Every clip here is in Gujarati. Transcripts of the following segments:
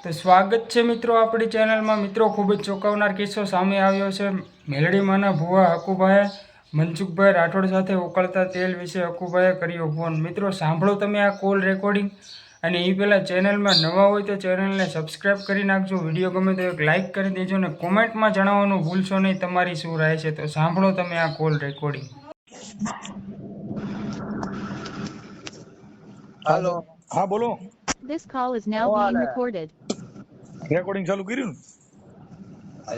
તો સ્વાગત છે મિત્રો આપણી ચેનલમાં। મિત્રો ખૂબ જ ચોંકાવનાર કિસ્સો સામે આવ્યો છે। મેલડીમાંના ભુવા હકુભાઈએ મનસુખભાઈ રાઠોડ સાથે ઉકળતા તેલ વિશે હકુભાઈએ કર્યો ફોન। મિત્રો સાંભળો તમે આ કોલ રેકોર્ડિંગ। અને એ પહેલાં ચેનલમાં નવા હોય તો ચેનલને સબસ્ક્રાઈબ કરી નાખજો। વિડીયો ગમે તો એક લાઇક કરી દેજો અને કોમેન્ટમાં જણાવવાનું ભૂલશો નહીં તમારી શું રાય છે। તો સાંભળો તમે આ કોલ રેકોર્ડિંગ। हेलो हाँ बोलो। This call is now being recorded. Recording ચાલુ કર્યું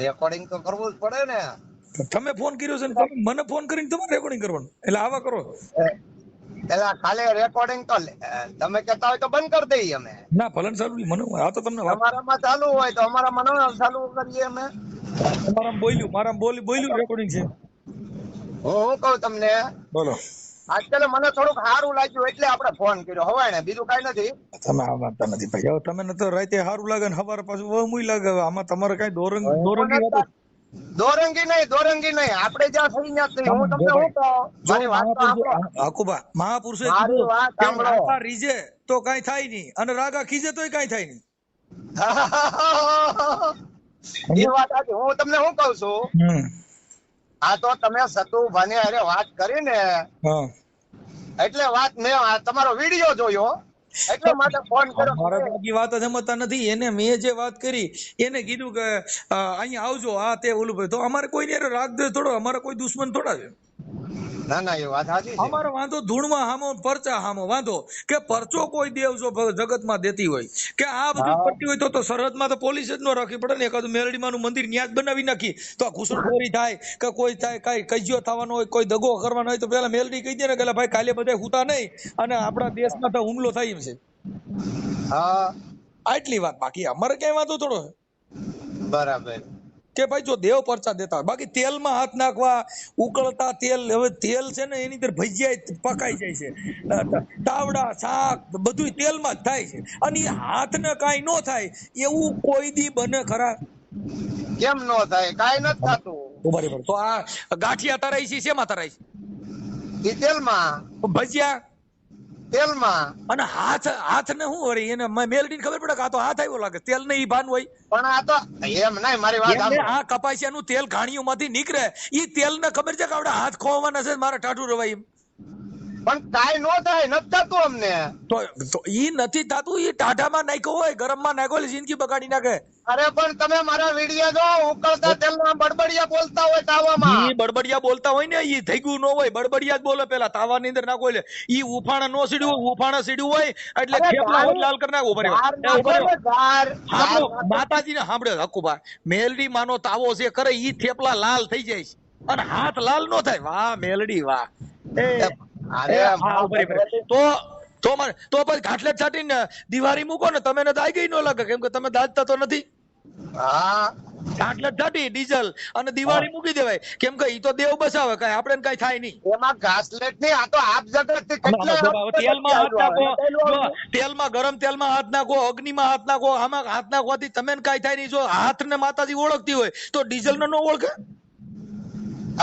રેકોર્ડિંગ તો કરવું જ પડે ને। ને તમે ફોન કર્યો છે ને તમે મને ફોન કરીને તમારે રેકોર્ડિંગ કરવાનું એટલે આવા કરો પેલા ખાલી રેકોર્ડિંગ તો તમે કહેતા હોય તો બંધ કરી દઈએ અમે। ના ભલન ચાલુ નહીં મને આ તો તમને વાત તમારામાં ચાલુ હોય તો અમારામાં ન ચાલુ કરીએ અમે। તમારામાં બોલ્યું મારામાં બોલ્યું રેકોર્ડિંગ છે। હું કહું તમને બોલો આજકાલ મને થોડુંક સારું લાગ્યું એટલે આપણે ફોન કર્યો હવાય ને બીજું કઈ નથી। તમે આ વાંચતા નથી ભાઈ હવે તમે તો રાતે સારું લાગે ને સવારે પાછું વહમુય લાગે આમાં તમારે કઈ દોરંગી વાત દોરંગી નહીં આપણે જ્યાં થઈ ત્યાં થઈ। હું તમને શું કહું મારી વાત તો સાંભળો। હકુબા મહાપુરુષે મારી કીધું વાત કે સાંભળો। રાગા રીઝે તો કઈ થાય નહીં અને રાગા ખીજે તોય કઈ થાય નહીં। એ વાત સાચી। હું તમને શું કહું છું આ તો તમે સતુ ભાને અરે વાત કરી ને હા એટલે વાત મેં તમારો વિડીયો જોયો એટલે માટે ફોન કર્યો। મારા બાકી વાત જ સમજતા નથી એને મેં જે વાત કરી એને કીધું કે અહીંયા આવજો આ તે ઓલું ભાઈ તો અમારે કોઈ ને રાગ દે થોડો અમારે કોઈ દુશ્મન થોડા છે। ના ના એ વાત સાચી છે। અમારો વાંધો ધૂળમાં હામો પરચા હામો વાંધો કે પરચો કોઈ દેવ જો જગતમાં દેતી હોય કે આ બધું કરતી હોય તો સરહદમાં તો પોલીસ જ ન રાખવી પડે ને। એકાદું મેલડીમાંનું મંદિર ન્યાજ બનાવી નાખી તો આ ઘૂસણખોરી થાય કે કોઈ થાય કઈ કજિયો થવાનો હોય કોઈ દગો કરવાનો હોય તો પેલા મેલડી કહી દે ને કે ભાઈ કાલે બધા હુતા નહીં અને આપણા દેશમાં તો હુમલો થાય એમ છે। હા આટલી વાત બાકી અમારે કઈ વાંધો થોડો બરાબર કે ભાઈ જો દેવ પરચા દેતા હોય બાકી તેલમાં હાથ નાખવા ઉકળતા તેલ હવે તેલ છે ને એની અંદર ભજીયા પકાઈ જાય છે તાવડા શાક બધું તેલમાં જ થાય છે અને એ હાથને કાંઈ ન થાય એવું કોઈ દી બને ખરા? કેમ નો થાય કાઈ નથી થતું। બરાબર તો આ ગાંઠિયા તરાઈ છે શેમાં તરાઈ છે? ઈ તેલમાં ભજીયા તેલમાં અને હાથ ને શું વળી એને મેલડીને ખબર પડે કે આ તો હાથ આવ્યો લાગે તેલ ને ઈ ભાન હોય પણ આ તો એમ નહીં મારી વાત એમને સાંભળો। આ કપાસિયાનું તેલ ઘાણીઓમાંથી નીકળે ઈ તેલ ને ખબર છે કે આપણે હાથ ખોવાના છે મારે ટાઢું રવાય એમ પણ કાઈ નો થાય નથી થતું અમને। તો ઈ નથી થતું ઈ ટાઢામાં નાખ્યો હોય ગરમમાં નાખ્યો એટલે જિંદગી બગાડી નાખે। અરે પણ તમે મારા વિડીયો જો ઉકળતા તેલમાં બડબડિયા બોલતા હોય તાવામાં ઈ બડબડિયા બોલતા હોય ને ઈ થઈ ગયું ન હોય બડબડિયા જ બોલે પેલા તાવાની અંદર નાખો એટલે ઈ ઉફાણા નો સીડ્યું હોય ઉફાણા સીડ્યું હોય એટલે થેપલા હોય લાલ કરી નાખો માતાજીને સાંભળે હકુબા મેલડી માનો તાવો જે કરે ઈ થેપલા લાલ થઈ જાય છે અને હાથ લાલ નો થાય। વાહ મેલડી વાહ તો પછી ઘાટલે છાટીને દિવાળી મૂકો ને તમે દાઈ ગઈ ન લાગે કેમ કે તમે દાજતા તો નથી। હા ઘાટલે છાટી ડીઝલ અને દિવાળી મૂકી દેવાય કેમ કે ઈ તો દેવ બસાવે કઈ આપણે કઈ થાય નહીં। એમાં ઘાસલેટ ની આ તો આપ જગત તેલમાં હાથ નાખો તેલમાં ગરમ તેલમાં હાથ નાખો અગ્નિમાં હાથ નાખો આમાં હાથ નાખવાથી તમે કઈ થાય નહીં। જો હાથ ને માતાજી ઓળખતી હોય તો ડીઝલ ને ન ઓળખે?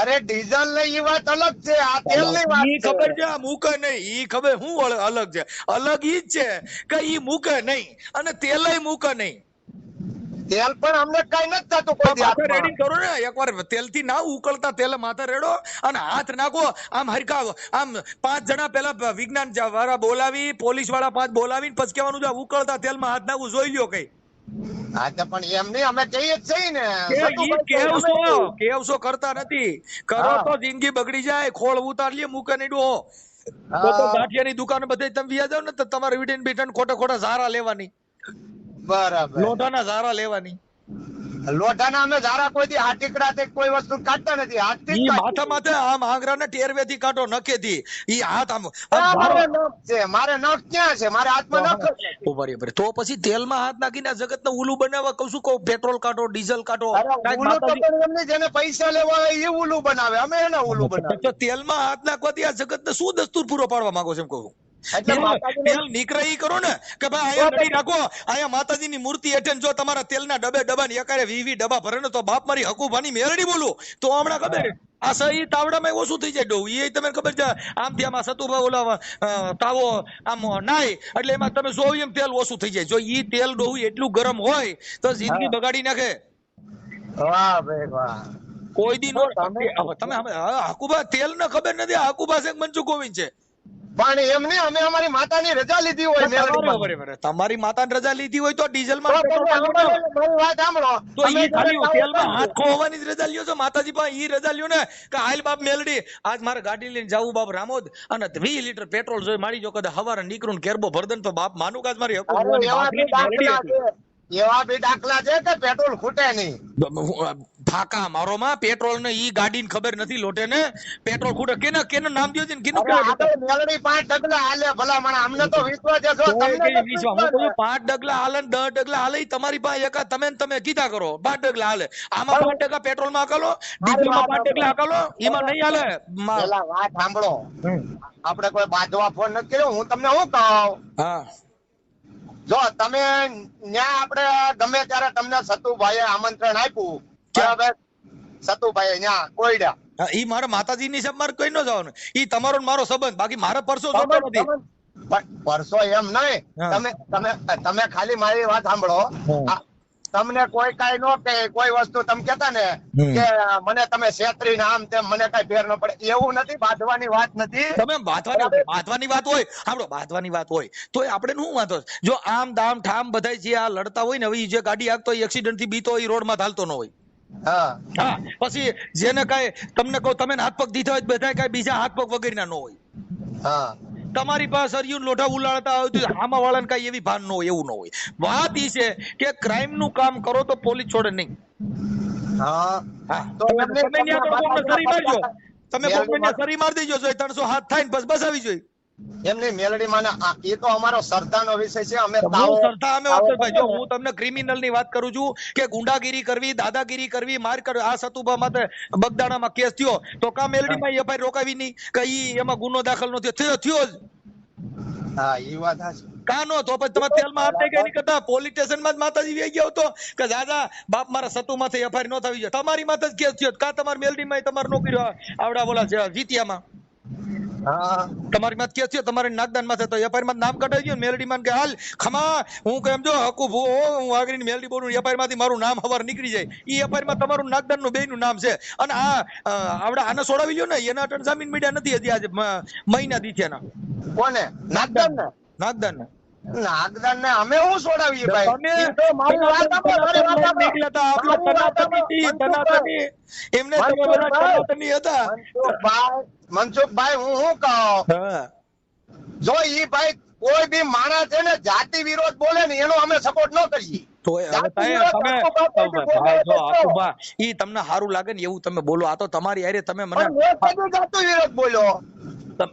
અરે ડીઝલ ને ઈ વાત અલગ છે આ તેલ ની વાત ઈ ખબર છે મૂકે નહીં ઈ ખબર શું અલગ છે? અલગ ઈ જ છે કે ઈ મૂકે નહીં અને તેલય મૂકે નહીં। તેલ પણ અમને કઈ નથી થતું કોઈ દી માથે હાથમાં। રેડી કરો ને એકવાર તેલ થી ના ઉકળતા તેલ માથે રેડો અને હાથ નાખો આમ હરકાવો આમ 5 જણા પેલા વિજ્ઞાન વાળા બોલાવી પોલીસ વાળા 5 બોલાવીને પછી કહેવાનું ઉકળતા તેલમાં હાથ નાખવું જોઈ લ્યો કઈ। હા તો પણ એમ નહીં અમે કહીએ જ છીએ ને કેવસો કરતા નથી કરો તો જિંદગી બગડી જાય ખોળ ઉતાર લે મૂકે નહીં ડોહો તો ગાંઠિયાની દુકાન બધે તમે વ્યા જાવ ને તો તમારે વીડીને બેઠા ખોટા ઝારા લેવાની બરાબર લોઢાના ઝારા લેવાની લોઢાના અમે ઝારા કોઈ દી હાટીકડા કોઈ વસ્તુ કાઢતા નથી હાથથી ઈ માથા માથે આમ આંગળાને ટેરવેથી કાઢો નખેથી ઈ હાથ આમ મારે નખ છે મારે નખ ક્યાં છે મારે હાથમાં નખ જ નથી। બરાબર તો પછી તેલમાં હાથ નાખીને જગતને ઉલું બનાવવા કહું છું પેટ્રોલ કાઢો ડીઝલ કાઢો ઉલું તો પણ એમને જેને પૈસા લેવા હોય એ ઉલું બનાવે અમે એને ઉલું બનાવે। તો તેલમાં હાથ નાખવાથી આ જગતને શું દસ્તુર પૂરો પાડવા માંગો છો એમ કહું? એટલે તેલ નીકળે ઈ કરો ને કે ભાઈ અહીંયા નડી રાખો અહીંયા માતાજીની મૂર્તિ હેઠળ જો તમારા તેલના ડબ્બા ને એકારે 20 ડબ્બા ભરે ને તો બાપ મારી હકુભાની મેલડી બોલું તો હમણાં ખબર આ સહી તાવડામાં ઓછું થઈ જાય ડોહું. એ તમને ખબર છે આમથી આમાં સતુભાઈ ઓલા તાવો આમ નાય એટલે એમાં તમે જોયું એમ તેલ ઓછું થઈ જાય. જો ઈ તેલ ડોહું એટલું ગરમ હોય તો જિંદગી બગાડી નાખે. વાહ ભાઈ વાહ. કોઈ દી નો તમે હાકુબા તેલ ને ખબર નથી. હાકુબા છે મનસુખ ગોવિંદ છે. પણ એમને અમે અમારી માતાની રજા લીધી હોય મેલડીમાં. બરાબર. તમારી માતાની રજા લીધી હોય તો ડીઝલ તો તમે અમારી વાત સાંભળો. તો અમે ઈ ખાલી જ્યારે તેલમાં હાથ ખોવાની જ રજા લ્યો છો. માતાજી પાસે ઈ રજા લ્યો ને કે હાલ બાપ મેલડી આજ મારે ગાડી લઈને જાવું બાપ રામોદ અને 20 લીટર પેટ્રોલ જોઈ મારી જો કદાચ હવારે નીકળું ને કેરબો ભરદન તો બાપ માનું કે આજ મારી હકુ અરે ભુવાની એવા બી ભાખરીની મેલડી દાખલા હતી. છે. એવા બી દાખલા છે કે પેટ્રોલ ખૂટે નહીં. ફાકા મારો માં પેટ્રોલ ને ઈ ગાડીને ખબર નથી લોટે ને પેટ્રોલ ખૂટે. કેનું નામ દ્યો છે ને કેનું અરે કહેવાય? આ તો મેલડી 5 ડગલા હાલે ભલા મને અમને તો વિશ્વાસ છે. જો કોઈ તમને કઈ નથી વિશ્વાસ. હું કહું વિશ્વાસ. 5 ડગલા હાલે ને 10 ડગલા હાલે ઈ તમારી પાસે એકા તમે કીધા કરો 5 ડગલા હાલે. આમાં 5 ટકા પેટ્રોલ માં હાકલો, ડીઝલ માં 5 ડગલા હાકલો, એમાં નહીં હાલે. પેલા વાત સાંભળો. આપણે કોઈ બાંધવા ફોન નથી કર્યો. હું તમને શું કહું, હા જો તમે ન્યા આપણે ગમે ત્યારે તમને સતુભાઈએ આમંત્રણ આપ્યું બરાબર, સતુભાઈએ ન્યા કોયડા. હા, ઈ મારા માતાજીની હિસાબ મારે કોઈ ન જવાનું. ઈ તમારો ને મારો સંબંધ. બાકી મારે પરસો જોતો નથી. પણ પરસો એમ નહીં. હા. તમે તમે તમે ખાલી મારી વાત સાંભળો. હા. તમને કોઈ કાઈ નો કે કોઈ વસ્તુ તમે કેતા ને કે મને તમે છેતરી ને આમ તેમ મને કઈ ફેર ન પડે, એવું નથી. બાંધવાની વાત નથી. તમે બાંધવાની વાત હોય સાંભળો, બાંધવાની વાત હોય તો આપણે શું વાંધો છે? જો આમ દામ ઠામ બધા જે આ લડતા હોય ને, હવે ઈ જે ગાડી આગતો હોય એક્સિડન્ટ થી બીતો હોય રોડ માં ચાલતો ન હોય. હા હા, પછી જેને કઈ તમને કહું તમે હાથ પગ દીધા હોય બધા કઈ બીજા હાથ પગ વગેરેના ન હોય. હા તમારી પાસે સરિયું લોઢા ઉલાળતા હોય તો આમાં વાળાને કઈ એવી ભાન ન હોય, એવું ન હોય. વાત ઈ છે કે ક્રાઇમ નું કામ કરો તો પોલીસ છોડે નહીં. હા હા, તો તમે એમને ત્યાં આગળ કોકને સરી મારજો, તમે મેલડી કોકને ત્યાં સરી મારી દેજો, 300 હાથ થાય ને બસ બસાવી જોઈએ. એમની મેલડી માં એ તો અમારો શ્રદ્ધાનો વિષય છે. અમે બહુ સરખા અમે વાત કરી ભાઈ. જો હું તમને ક્રિમિનલ ની વાત કરું છું કે ગુંડાગીરી કરવી, દાદાગીરી કરવી, માર કર આ સતુભા માટે બગદાણામાં કેસ થયો તો કા મેલડીમાં એફઆઈઆર રોકાવી નહીં કે ઈ એમાં ગુનો દાખલ નો થયો જ હા એ વાત સાચી. કાનો તો પછી તમે તેલમાં હાથ નહીં કરતા પોલીસ સ્ટેશન માં જ માતાજી વહી ગયા હતો કે દાદા બાપ મારા સતુ માથે એફઆઈઆર નો થવી જોઈએ. તમારી માથે જ કેસ થયો કા તમારી મેલડીમાં તમારે નોકરી આવડા બોલા છે જીતિયામાં હા તમારી માથે કેસ થયો, તમારે નાગદાન માથે તો એફઆઈઆર માં નામ કઢાઈ ગયું. મેલડી માં કે હાલ ખમા હું કેમ જો હકુ ભૂ હું આગળની મેલડી બોલું એફઆઈઆર માંથી મારું નામ હવાર નીકળી જાય. ઈ એફઆઈઆર માં તમારું નાગદાન નું બેયનું નામ છે. અને આ આવડા આને છોડાવી લ્યો ને એના અટન જામીન મીડિયા નથી હજી આજે મહિના દીથ્યાના. કોને? નાગદાન ને? નાગદાન ને નાગદાન ને અમે હું છોડાવીએ ભાઈ? તમે ઈ તો મારી વાત સાંભળો, મારી વાત સાંભળો. નીકળ્યા હતા આપણે તનાતની એમને તમે બધા તનાતની હતા. મનસુખભાઈ હું શું કહું, હા, જો ઈ ભાઈ કોઈ બી માણસ છે ને જાતિ વિરોધ બોલે ને એનો અમે સપોર્ટ ન કરીએ. તો હવે ઈ તમને સારું લાગે ને એવું તમે બોલો. આ તો તમારી હારે તમે મને પણ મેં કદી જાતિ વિરોધ બોલ્યો?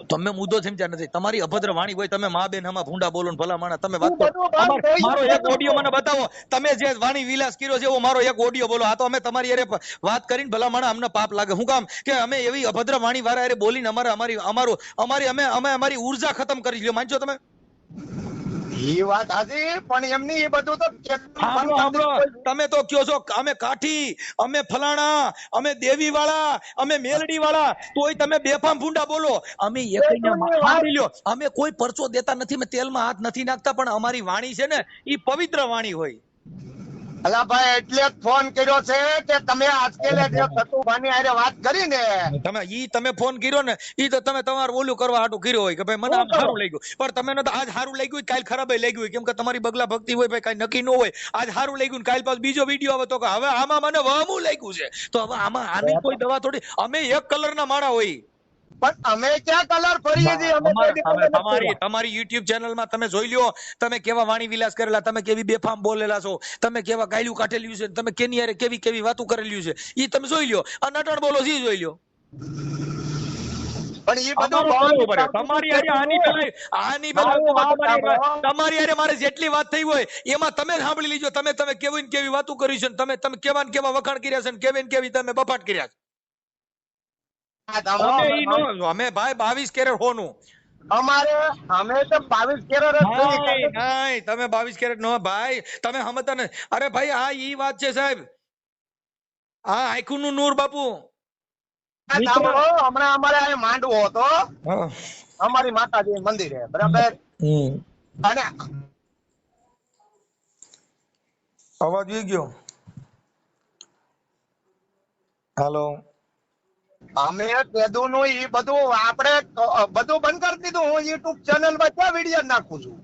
તમે મુદ્દો સમજ્યા નથી. તમારી અભદ્ર વાણી હોય તમે મા બેન આમાં ભૂંડા બોલો ને ભલા માણસ તમે વાત કરો. બધું બંધ થઈ મારો ગયું. એક ઓડિયો મને બતાવો. તમે જે વાણી વિલાસ કર્યો છે એવો મારો એક ઓડિયો બોલો. આ તો અમે તમારી હારે વાત કરીને ભલા માણસ અમને પાપ લાગે. શું કામ કે અમે એવી અભદ્ર વાણી વાળા હારે બોલીને અમારી ઉર્જા ખતમ કરી લ્યો. માનજો તમે? ઈ વાત સાચી, પણ એમની એ બધું તો સાંભળો, તમે તો કયો છો અમે કાઠી, અમે ફલાણા, અમે દેવી વાળા, અમે મેલડી વાળા, તોય તમે બેફામ ભૂંડા બોલો. અમે સાંભળી લ્યો, અમે કોઈ પરચો દેતા નથી, અમે તેલમાં હાથ નથી નાખતા, પણ અમારી વાણી છે ને ઈ પવિત્ર વાણી હોય. અલા ભાઈ એટલે જ ફોન કર્યો છે કે તમે આજકેલે જે સતુભાની હારે વાત કરી ને, તમે ફોન કર્યો ને ઈ તો તમે તમારું ઓલું કરવા હાટું કર્યો હોય કે ભાઈ મને આમ સારું લાગ્યું, પણ તમે ને તો આજ સારું લાગ્યું કાલ ખરાબ લાગ્યું હોય, કેમ કે તમારી બગલા ભક્તિ હોય ભાઈ, કઈ નક્કી ન હોય. આજ સારું લાગ્યું કાલ પાછો બીજો વિડીયો આવે તો કે હવે આમાં મને વહમું લાગ્યું છે, તો હવે આમાં આની કોઈ દવા થોડી. અમે એક કલર ના માણા હોય. પણ અમે ક્યાં કલર ફરીએ છીએ? અમે તમારી YouTube ચેનલ માં તમે જોઈ લ્યો, તમે કેવા વાણી વિલાસ કરેલા, તમે કેવી બેફામ બોલેલા છો, તમે કેવા ગાયલું કાઢેલું છે, તમે કેની હારે કેવી કેવી વાતો કરેલી છે, ઈ તમે જોઈ લ્યો. અને નટણ બોલો ઈ જોઈ લ્યો. પણ ઈ બધું તમારી હારે મારે જેટલી વાત થઈ હોય એમાં તમે સાંભળી લીજો. તમે કેવી ને કેવી વાતો કરી છે, તમે કેવા ને કેવા વખાણ કર્યા છે, કેવી ને કેવી તમે બફાટ કર્યા છે. અમે ભાઈ 22 કેરેટ હોનું. અમે તો 22 કેરેટ જ જોઈએ. નહીં, તમે 22 કેરેટ નો ભાઈ, તમે સમજતા ને. અરે ભાઈ આ ઈ વાત છે સાહેબ, આ આંખનું નૂર બાપુ. સાંભળો, હમણાં અમારે અહીંયા માંડવો હતો હા અમારી માતાજી મંદિરે, બરાબર. હમ અને અવાજ આવી ગયો. હાલો અમે કીધું નું ઈ બધું આપણે બધું બંધ કરી દીધું. હું યુટ્યુબ ચેનલ માં ક્યાં વિડીયો નાખું છું?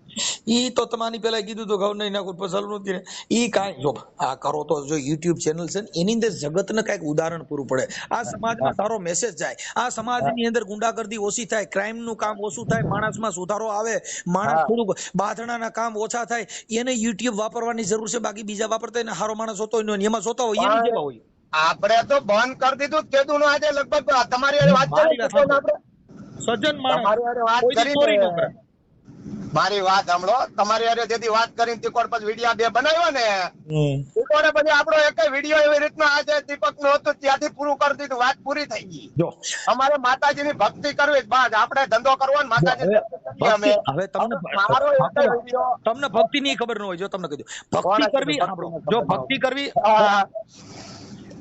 ઈ તો તમારી પેલા કીધું તો ઘઉં નહીં નાખું પસલ નથી. ઈ કાંઈ જો આ કરો તો જો યુટ્યુબ ચેનલ છે ને એની અંદર જગતને કઈક ઉદાહરણ પૂરું પડે. આ સમાજમાં સારો મેસેજ જાય, આ સમાજની અંદર ગુંડાગર્દી ઓછી થાય, ક્રાઇમ નું કામ ઓછું થાય, માણસમાં સુધારો આવે, માણસ થોડુંક બાંધણાના કામ ઓછા થાય, એને યુટ્યુબ વાપરવાની જરૂર છે. બાકી બીજા વાપરતા એને હારો માણસ હોતો હોય ને એમાં જોતા હોય એની જેવા હોય. આપણે તો બંધ કરી દીધું. કીધું નું આજે લગભગ તમારી હારે વાત કરી મારી વાત સાંભળો. સજ્જન માણસ તમારી હારે વાત કોઈ દી ચોરી ન કરે. કરી. મારી વાત સાંભળો, તમારી હારે જેથી વાત કરીને તીકોડ પછી વિડીયો બે બનાવ્યો ને, તીકોડે પછી આપણો એક વિડીયો એવી રીતના આજે દીપક નું હતું ત્યાંથી પૂરું કરી દીધું. વાત પૂરી થઈ ગઈ. જો અમારે માતાજીની ભક્તિ કરવી જ બાદ આપણે ધંધો કરવો ને માતાજી ભક્તિ હવે તમને મારો એક વિડીયો તમને ભક્તિ ની ખબર ન હોય. જો તમને કીધું ભક્તિ કરવી, સાંભળો, જો ભક્તિ કરવી,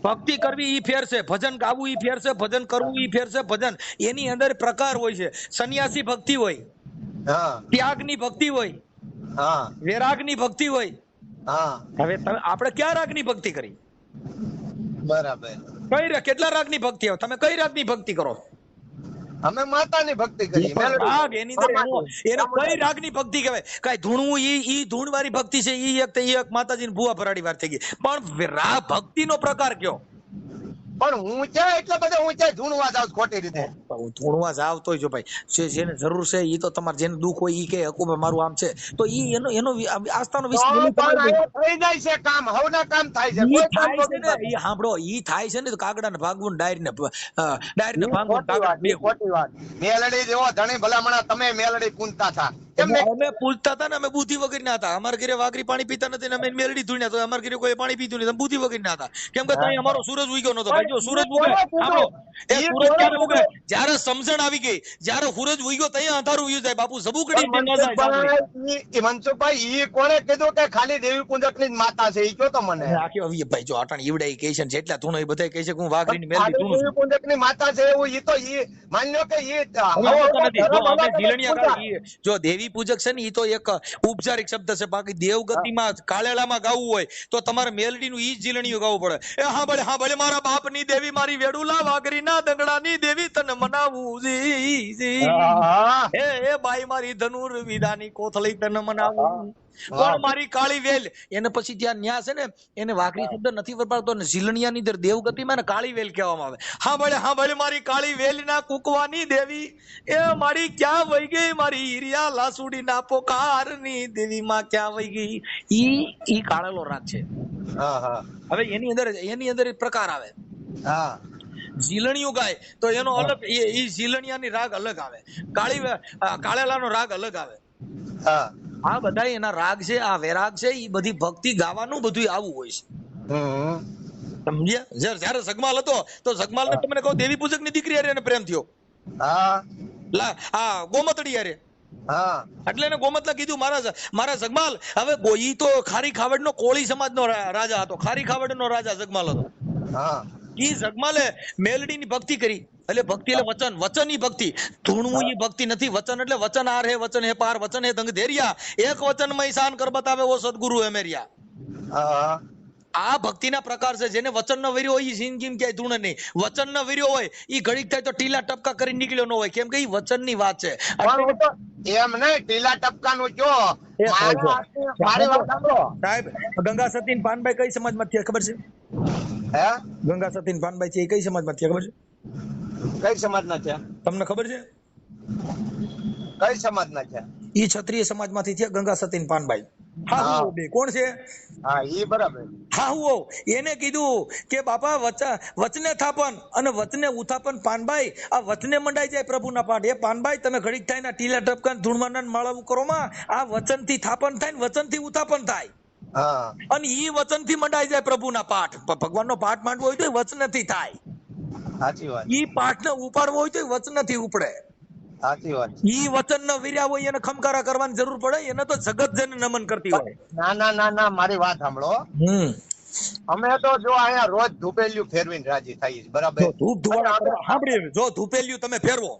ભક્તિ કરવી ઈ ફેર છે, ભજન ગાવું ઈ ફેર છે, ભજન કરવું ઈ ફેર છે. ભજન એની અંદર પ્રકાર હોય છે. સંન્યાસી ભક્તિ હોય, હા ત્યાગની ભક્તિ હોય, હા વૈરાગની ભક્તિ હોય. હા હવે આપણે કયા રાગની ભક્તિ કરી? બરાબર. કેટલા રાગની ભક્તિ આવે? તમે કઈ રાગની ભક્તિ કરો? અમે માતાની ભક્તિ કરી. રાગ એની અંદર એને કઈ રાગની ભક્તિ કહેવાય? કઈ ધૂણવું ઈ ધૂણ વાળી ભક્તિ છે. ઈ એક માતાજીની ભૂવા ભરાડી વાર થઈ ગઈ. પણ ભક્તિનો પ્રકાર કયો? પણ હું છે એટલે બધે હું છે ધૂણવા જાઉં છું ખોટી રીતે. હું ધૂણવા જાવ તોય જો ભાઈ જેને જરૂર છે ઈ તો તમારે જેને દુઃખ હોય ઈ કે હકુબે મારું આમ છે તો ઈ એનો આસ્થાનો વિષય પણ અહીંયા થઈ જાય છે કામ, હવના કામ થાય છે. ઈ કોઈ કામ થાય છે નથી ને, ઈ સાંભળો, ઈ થાય છે ને તો કાગડાને ભાગવું, ડાયરને ભાગવું, ખોટી વાત, ઈ ખોટી વાત. મેલડી જેવો ધણી ભલામણા તમે મેલડી પૂંજતા હતા. કેમ નહીં? અમે પૂછતા હતા ને, અમે બુદ્ધિ વગર ના હતા. અમારા ઘરે વાઘરી પાણી પીતા નથી ને અમે મેલડી ધૂણ્યા તો અમારા ઘરે કોઈ પાણી પીતું નહીં. બુદ્ધિ વગર ના હતા. કેમ કે ત્યાં અમારો સૂરજ ઉગ્યો નતો. ભાઈ જો સૂરજ ઉગે, સાંભળો, એ સૂરજ ક્યારે ઉગે? જ્યારે સમજણ આવી ગઈ, જ્યારે સૂરજ ઉગ્યો ત્યાં અંધારું ઉગ્યું જાય. બાપુ જબુકડી ન જાય. મનસુખભાઈ ઈ કોણે કીધું કે ખાલી દેવી પૂજક ની જ માતા છે? ઈ કયો તો મને. આખી આવી ભાઈ જો આટણ ઈવડાઈ કહે છે જેટલા ધૂણો એ બધા કહે છે કે હું વાઘરીની મેલડી ખાલી ધૂણું દેવી છું. પૂજક ની માતા છે એવું ઈ તો ઈ માની લો કે ઈ અમે હોતા નથી. જો અમે જીલણિયા ગાય, જો દેવી પૂજક છે ને ઈ તો એક ઉપચારિક શબ્દ છે. બાકી દેવગતિમાં કાળેલામાં ગાવું હોય તો તમારે મેલડીનું ઈ જ જીલણિયું ગાવું પડે. એ હા ભલે મારા બાપની દેવી, મારી વેડુલા વાઘરીના દંગડાની દેવી તને મનાવું જી. એ બાઈ મારી ધનુર વિદાની કોથળી તને મનાવું. કોણ મારી કાળી વેલ? એને પછી ત્યાં ન્યા છે ને એને વાઘરી શબ્દ નથી વપરાતો ને જીલણિયાની અંદર દેવગતિમાં ને કાળી વેલ કહેવામાં આવે. હા ભલે મારી કાળી વેલના કુકવાની દેવી, એ મારી ક્યાં વહી ગઈ મારી હીરિયા લાસુડીના પોકારની દેવી માં ક્યાં વહી ગઈ? ઈ કાળેલો રાગ છે. હવે એની અંદર પ્રકાર આવે. જીલણિયું ગાય તો એનો અલગ, ઈ જીલણિયાની રાગ અલગ આવે, કાળેલાનો રાગ અલગ આવે. આ બધા એના રાગ છે, આ વૈરાગ છે. ઈ બધી ભક્તિ ગાવાનું બધું આવું હોય છે. સમજ્યા? જયારે જગમાલ હતો તો જગમાલ ને તમને કહું દેવી પૂજક ની દીકરી હારે એને પ્રેમ થયો. ગોમતડી હારે. એટલે એને ગોમતલા કીધું મારા જગમાલ. હવે ઈ તો ખારી ખાવડ નો કોળી સમાજ નો રાજા હતો. ખારી ખાવડ નો રાજા જગમાલ હતો. ઈ જગમાલે મેલડી ની ભક્તિ કરી. એટલે ભક્તિ એટલે વચન ની ભક્તિ. ધૂણવું ઈ ભક્તિ નથી. વચન એટલે વચન આર હે, વચન હે પાર, વચન હે દંગ ધેરિયા, એક વચન માં ઈશાન કર બતાવે ઓ સદગુરુ હે મેરિયા. આ ભક્તિના પ્રકાર છે. જેને વચન ન વર્યો હોય ઈ જિંદગીમાં ક્યાંય ધૂણે નહીં. વચન ન વર્યો હોય ઈ ઘડીક થાય તો ટીલા ટપકા કરી નીકળ્યો ન હોય. કેમ કે ઈ વચન ની વાત છે. એમ નહીં, ટીલા ટપકા નું કયો? સાહેબ, ગંગા સતી પાનભાઈ કઈ સમાજ માંથી ખબર છે? ગંગા સતી પાનભાઈ છે એ કઈ સમાજ માંથી ખબર છે? કઈ સમાજ ના છે તમને ખબર છે? કઈ સમાજ ના છે? ઈ ક્ષત્રિય સમાજ માંથી છે ગંગા સતી પાનભાઈ. કોણ છે? બરાબર. એને કીધું કે બાપા વચને થાપન અને વચને ઉથાપન. પાનભાઈ આ વચને મંડાઈ જાય પ્રભુના પાઠ. એ પાનભાઈ તમે ઘડીક થાય ના ટીલા ટપકા ધૂણવાના માળાવું કરો માં, આ વચન થી થાપન થાય ને વચન થી ઉથાપન થાય. અને ઈ વચન થી મંડાઈ જાય પ્રભુના પાઠ. ભગવાન નો પાઠ માંડવો હોય તો વચન થી થાય. સાચી વાત. ઈ પાઠ ને ઉપાડવો હોય તો વચન થી ઉપડે. સાચી વાત. ઈ વચન ન વીર્યા હોય એને ખમકારા કરવાની જરૂર પડે. એને તો જગત જેને નમન કરતી હોય. ના મારી વાત સાંભળો. અમે તો જો અહીંયા રોજ ધૂપેલિયું ફેરવીને રાજી થઈ છે, બરાબર? જો ધૂપ ધુવાડા કરવા સાંભળી, જો ધૂપેલિયું તમે ફેરવો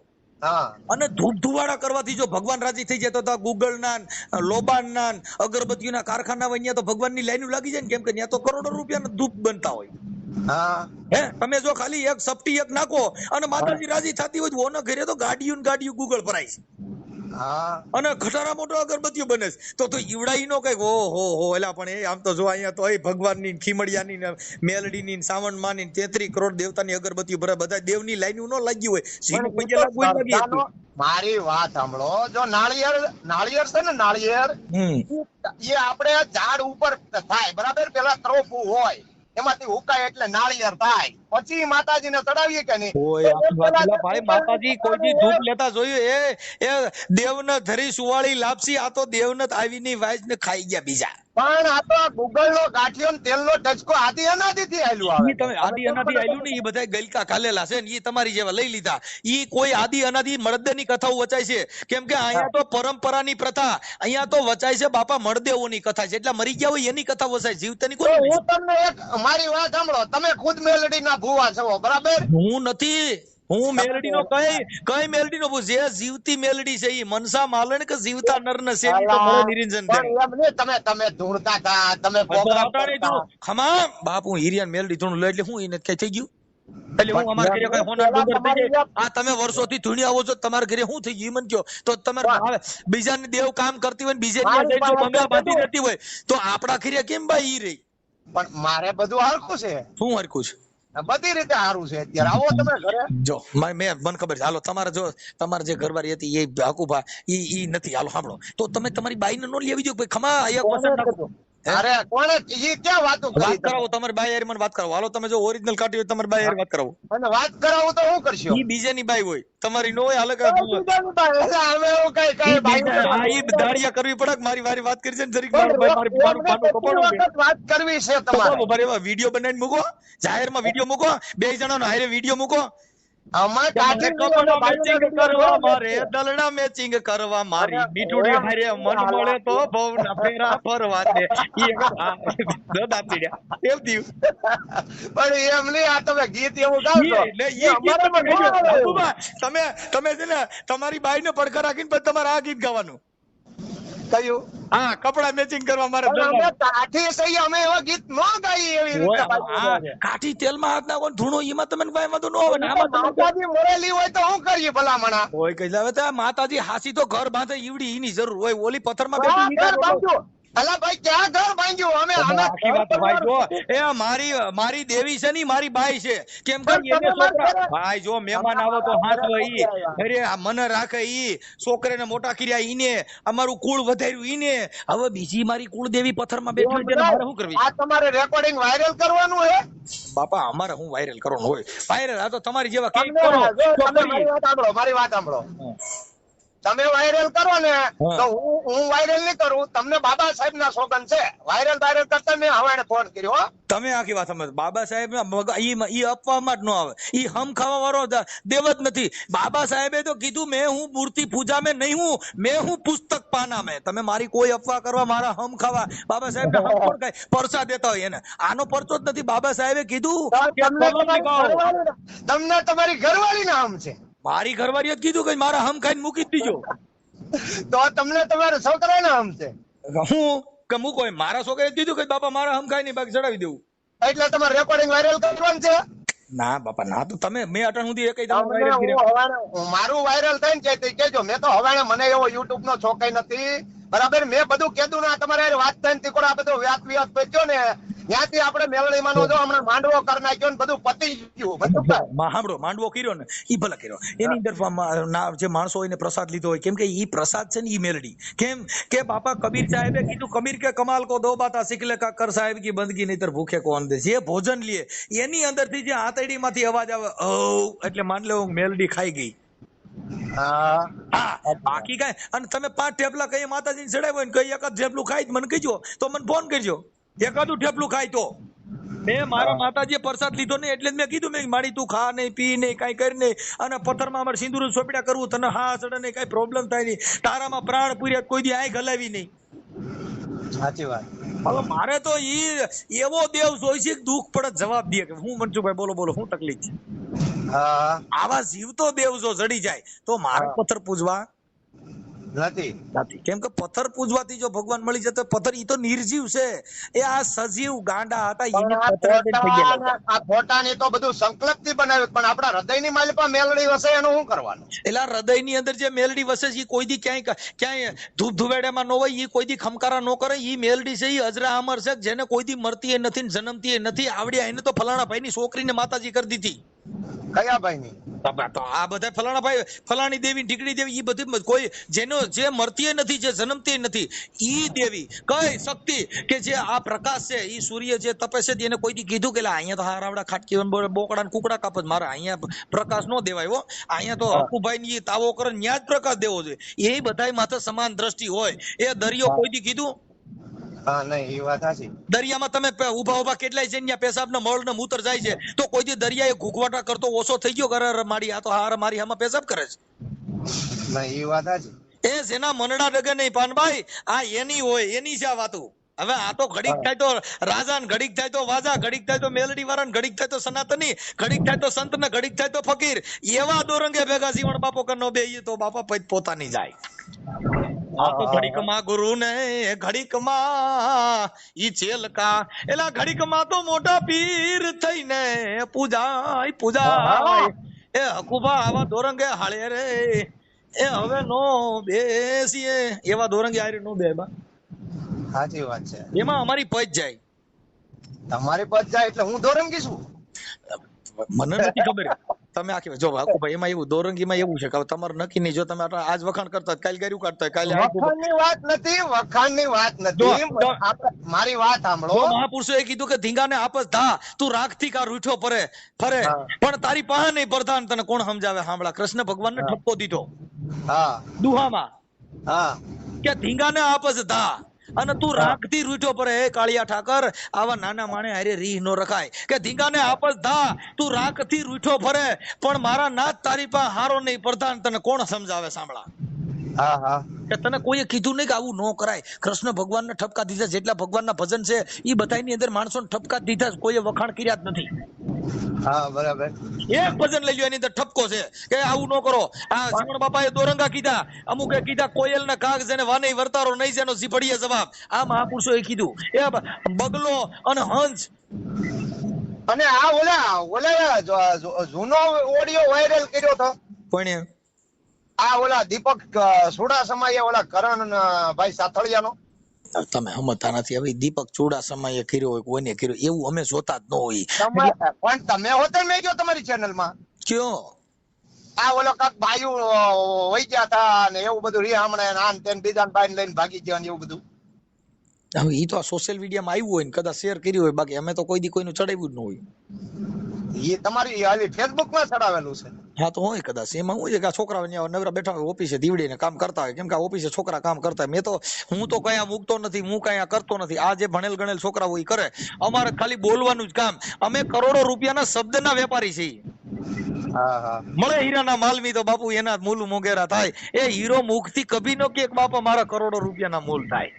હા, અને ધૂપ ધુવાડા કરવાથી જો ભગવાન રાજી થઈ જાય તો ગૂગલ ના લોબાન ના અગરબત્તીના કારખાના હોય ત્યાં તો ભગવાનની લાઈનો લાગી જાય ને, કેમ કે ત્યાં તો કરોડો રૂપિયાના ધૂપ બનતા હોય. હા. હે તમે જો ખાલી એક સપટી એક નાખો અને માતાજી રાજી થતી હોય તો ઓના ઘરે તો ગાડીયું ને ગાડીયું ગૂગલ ભરાય છે હા. અને ખટારા મોટો અગરબત્તીઓ બને છે. તો ઈવડાઈ નો કઈક હો એલા પણ એ આમ તો જો અહીંયા તો એ ભગવાનની ખીમડિયાની ને મેલડીની ને સાવણમાની 33 કરોડ દેવતાની અગરબત્તીઓ ભરે, બધા દેવની લાઈનો નો લાગી હોય, સીનું પણ પગે લાગવું જ લાગી સરકારનો- મારી વાત સાંભળો, જો નાળિયેર છે ને, નાળિયેર એ આપણે ઝાડ ઉપર થાય, બરાબર? પેલા ત્રોફું હોય એમાંથી ઉકાય એટલે નાળિયેર થાય, પછી માતાજીને ચડાવીએ કે નહીં? ઓય આખી વાત પેલા ભાઈ માતાજી કોઈ દી ધૂપ લેતા જોયું? એ દેવને ધરી સુવાળી લાપસી, આ તો દેવને આવીની વાઈસ ને ખાઈ ગયા બીજા. પણ આ તો ગૂગલ નો ગાંઠિયો ને તેલનો ટચકો આદિ અનાદિથી આયલું આવે. ઈ તમે આદિ અનાદિ આયલું ને ઈ બધાય ગલકા ખાલેલા છે ને ઈ તમારી જેવા લઈ લીધા. ઈ કોઈ આદિ અનાદિ મળદેની કથાઓ વચાય છે, કેમ કે અહીંયા તો પરંપરાની પ્રથા, અહીંયા તો વચાય છે બાપા મળદેવોની કથા છે, એટલે મરી ગયા હોય એની કથા વચાય, જીવતાની તો કોઈ હું તમને એક મારી વાત સાંભળો, તમે ખુદ મેલડીના ભુવા છો, બરાબર? હું નથી, હું મેલડીનો કઈ મેલડીનો ભૂ, જે જીવતી મેલડી છે ઈ મનસા માલણ કે જીવતા નરને સેવી તો મળે નિરંજન પણ એમ નહીં, તમે ધૂણતા હતા, તમે પ્રોગ્રામ કરતા. ખમા બાપ હું હિરિયાન મેલડી ધૂણ લો એટલે હું એને કઈ થઈ ગયું? એટલે હું અમાર ઘરે કઈ હોના ડુંગર થઈ જાય? આ તમે વર્ષોથી ધૂણી આવો છો, તમારા ઘરે શું થઈ ગયું મન કયો? તો તમારે બીજાની દેવ કામ કરતી હોય ને બીજે જો બંગલા બાંધી નથી હોય તો આપડા ઘરે કેમ બાઈ ઈ રહી? પણ મારે બધું હરખું છે, શું હરખું છે? બધી રીતે સારું છે. અત્યારે આવો તમે ઘરે. જો મને ખબર છે, હાલો તમારે જો તમારે જે ઘરવાળી હતી એ હાકુભા ઈ નથી, હાલો સાંભળો તો તમે તમારી બાઈને નો લેવી જો ખમા એક વસન નાખો. અરે કોણે ઈ ક્યાં વાતો કરી? વાત કરાવો તમારી બાઈ હારે મને વાત કરાવો. હાલો તમે જો ઓરિજિનલ કાઢી હોય તમારી બાઈ હારે વાત કરાવો. અને વાત કરાવું તો હું કરશો? ઈ બીજાની બાઈ હોય, તમારી નો હોય. હાલે અમે એવું કઈ ઈ દાડિયા કરવી પડે. મારી વાત કરી છે ને જરીક વાત કરવી છે તમારે. વિડીયો બનાવીને મૂકો, જાહેરમાં વિડીયો મૂકો, બે જણાનો હારે વિડીયો મૂકો. અમારે કાઢી મેચિંગ કરવા મારે દલડા મેચિંગ કરવા મારી મીઠુડી હારે મન મળે તો ભવના ફેરા ફરવા દે. ઈ દાદા પીડ્યા એમ થયું. પણ એમ નહીં, આ તમે ગીત એવું ગાવજો. એટલે ઈ ગીત તમે ગાજો. તમે છે ને તમારી બાઈને પડખા રાખીને પછી તમારે આ ગીત ગાવાનું. કયું? હા, કપડા મેચિંગ કરવા મારે અમે કાઠી સહી, અમે એવા ગીત ન ગાઈએ એવી રીતે. કાઠી તેલમાં હાથ નાખો ધૂણો એમાં તમે કઈ વાંધો ન આવે ને. માતાજી મોરેલી હોય તો શું કરીએ ભલામણા? કોઈ કઈ જાવે તો માતાજી હાસી તો ઘર બાંધે ઈવડી ઈની જરૂર હોય, ઓલી પથ્થરમાં ઘર બેઠી બાંધ્યું. અલા ભાઈ ક્યાં ઘર બાંધ્યું? અમે આખી વાત ભાઈ જો એ મારી દેવી છે ની મારી બાઈ છે, કેમ કે એને છોકરા ભાઈ જો મહેમાન આવો તો હાથવા ઈ, અરે આ મને રાખે ઈ, છોકરાને મોટા કર્યા ઈને, અમારું કુળ વધાર્યું ઈને. હવે બીજી મારી કુળ દેવી પથ્થરમાં બેઠી હોય તેને મારે શું કરવી? આ તમારે રેકોર્ડિંગ વાયરલ કરવાનું હે? બાપા અમારે હું વાયરલ કરવાનું હોય? વાયરલ આ તો તમારી જેવા કેક તમને કરો. મારી વાત સાંભળો. તમે વાયરલ કરો ને તો હું વાયરલ નહીં કરું. તમને બાબા સાહેબ ના સોગન છે, વાયરલ કરતા મેં હવાને ફોન કર્યો. તમે આખી વાત સમજ. બાબા સાહેબ ઈ અપવામાં જ ન આવે, ઈ હમ ખાવા વાળો દેવ જ નથી. બાબા સાહેબે તો કીધું મેં હું મૂર્તિ પૂજા મેં નહીં હું, મેં હું પુસ્તક પાના મેં. તમે મારી કોઈ અફવા કરવા, મારા હમ ખાવા. બાબા સાહેબ હમ કોણ ખાય? પરસા દેતા હોય એને. આનો પરચો જ નથી. બાબા સાહેબે કીધું તમને તમારી ઘરવાળી ના હમ છે. મારી ઘરવાળીએ જ કીધું કે મારા હમ ખાઈને મૂકી જ દીજો. તો તમને તમારા છોકરા ના હમ છે. હું કે મૂકો એમ? મારા છોકરાએ કીધું કે બાપા મારા હમ ખાઈ નહીં બાકી ચડાવી દેવું. એટલે તમારે રેકોર્ડિંગ વાયરલ કરવાનું છે? ના બાપા ના, તો તમે મેં અટાણ સુધી એકઈ વાયરલ કર્યા? મારું વાયરલ થાય ને કેજો. મેં તો હવાણે મને એવો યુટ્યુબ નો શોખ નથી, બરાબર? મેં બધું કીધું ને તમારે વાત થાય ને આ બધો વ્યાસ પચ્યો ને ત્યાંથી આપણે મેલડીમાં નો જો હમણાં માંડવો કરી નાખ્યો ને બધું પતી ગયું. સાંભળો, માંડવો કર્યો ને ઈ ભલે કર્યો, એની અંદર જે માણસો હોય ને પ્રસાદ લીધો હોય, કેમ કે ઈ પ્રસાદ છે ને ઈ મેલડી. કેમ કે બાપા કબીર સાહેબે કીધું, કબીર કે કમાલ કો દો બાતા શીખ લે કર સાહેબ કી બંદગી નહીતર ભૂખે કોણ દે. જે ભોજન લે એની અંદરથી જે આંતરડી માંથી અવાજ આવે એટલે માન લે મેલડી ખાઈ ગઈ. બાકી કઈ. અને તમે 5 ઠેપલા કઈ માતાજી ચડાવ્યો ને કઈ એક જ ઠેપલું ખાઈ મને કહીજો તો મને ફોન કરજો. એકાદું ઠેપલું ખાય તો મેં મારા માતાજીએ પ્રસાદ લીધો ને એટલે મેં કીધું મેં માડી તું ખા નહીં, પી નહીં, કઈ કરી નહીં, અને પથ્થરમાં અમારે સિંદૂર સોપડ્યા કરવું, તને હા ચડે નહીં, કઈ પ્રોબ્લેમ થાય નહીં, તારામાં પ્રાણ પૂર્યા કોઈ દી આંખ હલાવી નહીં. સાચી વાત. હવે મારે તો ઈ એવો દેવ જોઈ છે કે દુઃખ પડે જવાબ દે કે હું મનસુખભાઈ બોલો શું તકલીફ છે. હા આવા જીવતો દેવ જો જડી જાય તો મારે પથ્થર પૂજવા નથી. નથી. કેમ કે પથ્થર પૂજવાથી જો ભગવાન મળી જતો, પથ્થર ઈ તો નિર્જીવ છે, એ આ સજીવ ગાંડા હતા પણ એને આ પથ્થર થઈ ગયેલા હતા. આ ફોટાની તો બધું સંકલ્પ થી બનાવ્યું, પણ આપણા હૃદયની માલિપા મેલડી વસે એનું શું કરવાનું? એટલે આ હૃદયની અંદર જે મેલડી વસે છે, ઈ કોઈ દી ક્યાંય ધૂપ ધુવેડામાં ન હોય, ઈ કોઈ દી ખમકારા ન કરે. ઈ મેલડી છે, ઈ અજરા અમર છે, જેને કોઈ દી મરતી એ નથી ને જન્મતી એ નથી. આવડ્યા એને તો ફલાણા ભાઈની છોકરીને માતાજી કરી દીધી. કયા ભાઈની? તો આ બધા ફલાણા ભાઈ, ફલાણી દેવી, ઢીકડી દેવી, ઈ બધી કોઈ જેનો જે મરતી નથી, જે જન્મતી નથી, ઈ દેવી કઈ શક્તિ કે જે આ પ્રકાશ છે, ઈ સૂર્ય જે તપે છે, એને કોઈ દી કીધું કે અહીંયા તો હારાવડા ખાટકી બોકડા ને કુકડા કાપ જ મારે અહીંયા પ્રકાશ નો દેવાય હો, અહીંયા તો હકુભાઈ ની તાવો કરે ન્યા જ પ્રકાશ દેવો જોઈએ. એ બધાય માથે સમાન દ્રષ્ટિ હોય. એ દરિયો કોઈ દી કીધું? હા નહીં, એ વાત સાચી. દરિયામાં તમે ઉભા કેટલાય છે ત્યાં પેશાબ ને મળ ને મૂત્ર જાય છે, તો કોઈ દી દરિયા એ ઘૂઘવાટા કરતો ઓછો થઈ ગયો? કરે મારી આ તો હાર મારી આમાં પેશાબ કરે છે. નહીં, એ વાત સાચી. એ જેના મનડા ડગે નહીં પાનભાઈ, આ એની હોય, એની છે આ વાતો. હવે આ તો ઘડીક થાય તો રાજા ને ઘડીક થાય તો વાજા, ઘડીક થાય તો મેલડી વાળા ને ઘડીક થાય તો સનાતની, ઘડીક થાય તો સંત ને ઘડીક થાય તો ફકીર. એવા દોરંગે ભેગા જીવન બાપો કરનો બે તો બાપા પોતાની જાય. આ તો ઘડીકમાં ગુરુ ને ઘડીકમાં ઈ ચેલકા, એલા ઘડીકમાં તો મોટા પીર થઈને પૂજાય. એ હકુબા આવા દોરંગે હાળે રે એ હવે નો બેસીએ, એવા દોરંગે હારે નો બે બા. સાચી વાત છે. એમાં અમારી પજ જાય. તમારી પદ જાય એટલે હું દોરંગી છું? મને નથી ખબર. તમે આખી જો હકુભાઈ એમાં એવું દોરંગીમાં એવું છે કે તમારે નક્કી નહીં. જો તમે આજ વખાણ કરતા કાલે ગાર્યું કાઢતા કાલે વખાણની વાત નથી, વખાણની વાત નથી. મારી વાત સાંભળો. મહાપુરુષોએ કીધું કે ધીંગાને આપસ ધા, તું રાખથી કા રૂઠો ફરે પણ તારી પાસે નહીં પ્રધાન, તને કોણ સમજાવે? સાંભળા, કૃષ્ણ ભગવાનને ઠપકો દીધો દુહામાં કે ધીંગાને આપસ ધા અને તું રાખથી રૂઠો પડે. હે કાળિયા ઠાકર, આવા નાના માણે હારે રીહ નો રખાય કે ધીંગાને આપસ ધા, તું રાખથી રૂઠો ફરે પણ મારા નાથ તારી પાસે હારો નહીં પ્રધાન, તને કોણ સમજાવે? સાંભળા, કે તને કોઈએ કીધું નહીં કે આવું ન કરાય. કૃષ્ણ ભગવાનને ઠપકા દીધા, જેટલા ભગવાનના ભજન છે એ બધાની અંદર માણસોને ઠપકા દીધા, કોઈએ વખાણ કર્યા જ નથી. હા બરાબર. એક ભજન લઈ લો એની અંદર ઠપકો છે કે આવું ન કરો. આ જીવણ બાપાએ દોરંગા કીધા, અમુકે કીધા કોયલ ના કાગ જેને વાને વર્તારો નહીં જેનો ઝીપડીએ જવાબ. આ મહાપુરુષોએ કીધું. એ બગલો અને હંસ અને આ ઓલા જૂનો ઓડિયો વાયરલ કર્યો હતો પણ આ ઓલા દીપક સુડાસમાએ, ઓલા કરણ ભાઈ સાથળિયાનો. તમે સમજતા નથી. હવે દીપક ચુડાસમાએ કર્યો હોય, કોઈને કર્યો, એવું અમે જોતા જ ન હોય. પણ તમે હોતે મેં ગયો તમારી ચેનલમાં કયો આ ઓલો કાક બાયુ વહી ગયા હતા ને એવું બધું રીહામણે આન તેન બીજા ભાઈ લઈને ભાગી ગયા ને એવું બધું. હવે ઈ તો આ સોશિયલ મીડિયામાં આવ્યું હોય ને કદાચ શેર કર્યું હોય, બાકી અમે તો કોઈ દી કોઈનું ચડાવ્યું જ ન હોય. એ તમારી હાલી ફેસબુક માં ચડાવેલું છે? હા તો હોય કદાચ. એમાં શું છે કે આ છોકરાઓ નવરા બેઠા હોય ઓફિસે દીવડીને કામ કરતા હોય, કેમ કે ઓફિસે છોકરા કામ કરતા હોય. હું તો કયા મૂકતો નથી, હું કયા કરતો નથી. આ જે ભણેલ ગણેલ છોકરા હોય કરે. અમારે ખાલી બોલવાનું જ કામ. અમે કરોડો રૂપિયાના શબ્દના વેપારી છીએ. મળે હીરાના માલમી તો બાપુ એના મૂલ મોગેરા થાય. એ હીરો મુખથી કભી નો કે બાપા મારા કરોડો રૂપિયાના મૂલ થાય.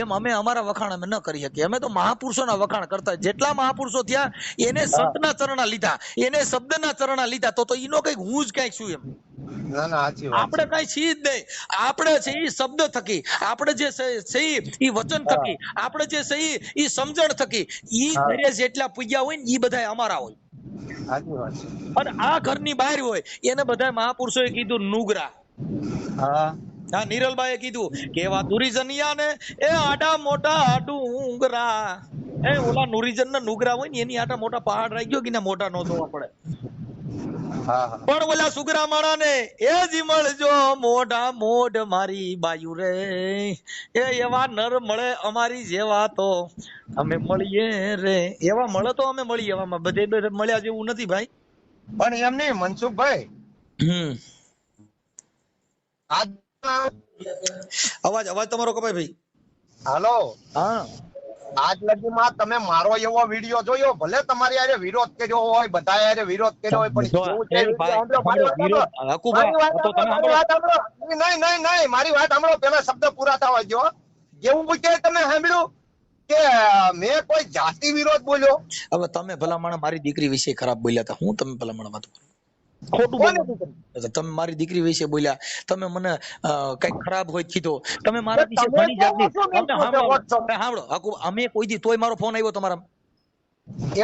એમ અમે અમારા વખાણ અમે ન કરી શકીએ. અમે તો મહાપુરુષોના વખાણ કરતા. જેટલા મહાપુરુષો થયા એને સંતના ચરણા લીધા, એને શબ્દના ચરણા લીધા. તો ઈનો કઈક હું જ કઈક છું એમ. આપણે કઈ છીએ જ નહીં. આપણે છે એ શબ્દ થકી, આપણે જે છે એ વચન થકી, આપણે જે છે એ સમજણ થકી, ઈ ઘરે જેટલા પૂજ્યા હોય ને ઈ બધા અમારા હોય. અને આ ઘરની બહાર હોય એને બધા મહાપુરુષોએ કીધું નુગરા. હા, નિરલબાઈએ કીધું કેવા નુરીજનિયા ને એ આડા મોટા ડુંગરા. એ ઓલા નુરીજન ના નુગરા હોય ને એની આટા મોટા પહાડ રહી ગયો કે મોટા નો જોવા પડે. પણ ઓલા સુગરા માણા ને એ જ મળજો મોઢા મોઢ મારી બાયુ રે. એ એવા નર મળે અમારી જેવા તો અમે મળીએ રે. એવા મળે તો અમે મળીએ. એવામાં બધે મળ્યા જેવું નથી ભાઈ. પણ એમ નહીં મનસુખભાઈ, અવાજ તમારો કપાય ભાઈ. હાલો. હા, આજ લગીમાં તમે મારો એવો વિડીયો જોયો, ભલે તમારી હારે વિરોધ કર્યો હોય, બધા હારે વિરોધ કર્યો હોય, પણ મારી વાત સાંભળો, પેલા શબ્દ પૂરા થવા દો. એવું કે તમે સાંભળ્યું કે મેં કોઈ જાતિ વિરોધ બોલ્યો? હવે તમે ભલામણ મારી દીકરી વિશે ખરાબ બોલ્યા હતા, હું તમે ભલામણ વાત કરો? ખોટું કોને બોલ્યા દીકરી? તમે મારી દીકરી વિશે બોલ્યા, તમે મને કઈક ખરાબ હોય કીધો, તમે મારા વિશે તમે ઘણી જાતની કેવો છો તમે મિત્રો સાંભળો WhatsApp? સાંભળો હકુ, અમે કોઈ દી તોય મારો ફોન આવ્યો તમારા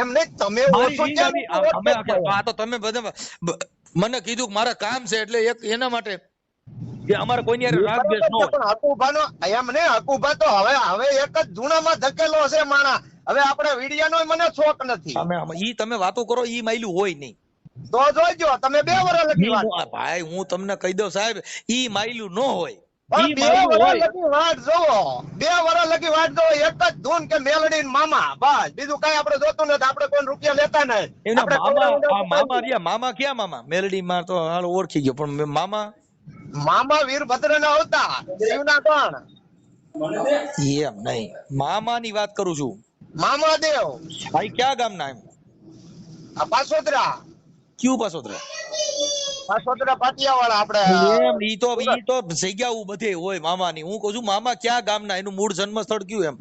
એમ નહીં, તમે મારી ઓછો રીંગ કેમ આવી, WhatsApp અમે કર્યો? આ તો તમે બધા મને કીધું કે મારા કામ છે એટલે એક એના માટે કે અમારે કોઈની હારે રાગ દ્વેષ ન હોય. પણ હકુભાનો એમ ને, હકુભા તો હવે એક જ જૂનામાં ધકેલો છે માણા. હવે આપણે વિડિયાનો મને શોખ નથી. તમે વાતો કરો ઈ માયલું હોય નહીં. તો જોઈજો, તમે 2 વર્ષ લગી વાત કરો. ભાઈ હું તમને કહી દઉં સાહેબ, ઈ માયલું ન હોય. પણ ઈ 2 માયલું વર્ષ હોય. લગી વાત જોવો, 2 વર્ષ લગી વાત જોવો, એક જ ધૂન કે મેલડી ને મામા, બસ બીજું કઈ આપણે જોતું નથી. આપણે કોઈ રૂપિયા લેતા નહીં. એના આપણે મામા રહ્યા, મામા ક્યાં મામા? મેલડી માં તો હાલ ઓળખી ગયો, પણ મામા વીરભદ્ર ના આવતા શિવના કોણ? એમ નહીં, મામા ની વાત કરું છું. મામા દેવ ભાઈ ક્યાં ગામ ના? એમ આ પાસોદરા પાટિયાવાળા આપણે. એમ ઈ તો જગ્યાઓ બધે હોય મામા ની. હું કહું છું મામા ક્યાં ગામ ના, એનું મૂળ જન્મ સ્થળ કયું? એમ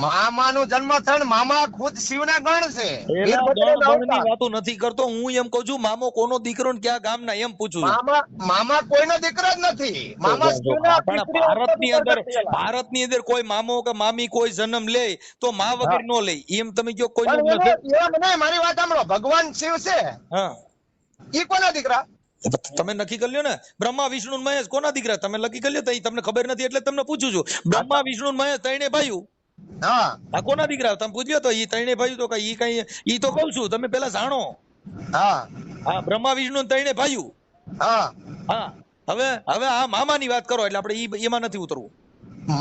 મામાનું જન્મસ્થળ, મામા ખુદ શિવના ગણ છે. ની વાતો નથી કરતો હું, એમ કહું છું મામો કોનો દીકરો ને ક્યાં ગામ ના, એમ પૂછું છું. મામા કોઈનો દીકરો જ નથી. મામા શિવના ભારતની અંદર કોઈ મામો કે મામી કોઈ જન્મ લે તો મા વગર નો લે, એમ તમે કયો કોઈ એમ નહીં, મારી વાત સાંભળો. ભગવાન શિવ છે, હા ઈ કોના દીકરા? તમે નક્કી કરી લ્યો ને. બ્રહ્મા વિષ્ણુ મહેશ કોના દીકરા તમે નક્કી કરી લ્યો. તમને ખબર નથી એટલે તમને પૂછું છું. બ્રહ્મા વિષ્ણુ મહેશ ત્રણે ભાઈઓ, હા આ કોના દીકરા તમે પૂછ્યો તો? ઈ ત્રણે ભાઈઓ તો કઈ ઈ તો કહું છું, તમે પેલા જાણો. હા હા, બ્રહ્મા વિષ્ણુ ત્રણે ભાઈઓ. હા હા, હવે આ મામા ની વાત કરો એટલે આપણે એમાં નથી ઉતરવું.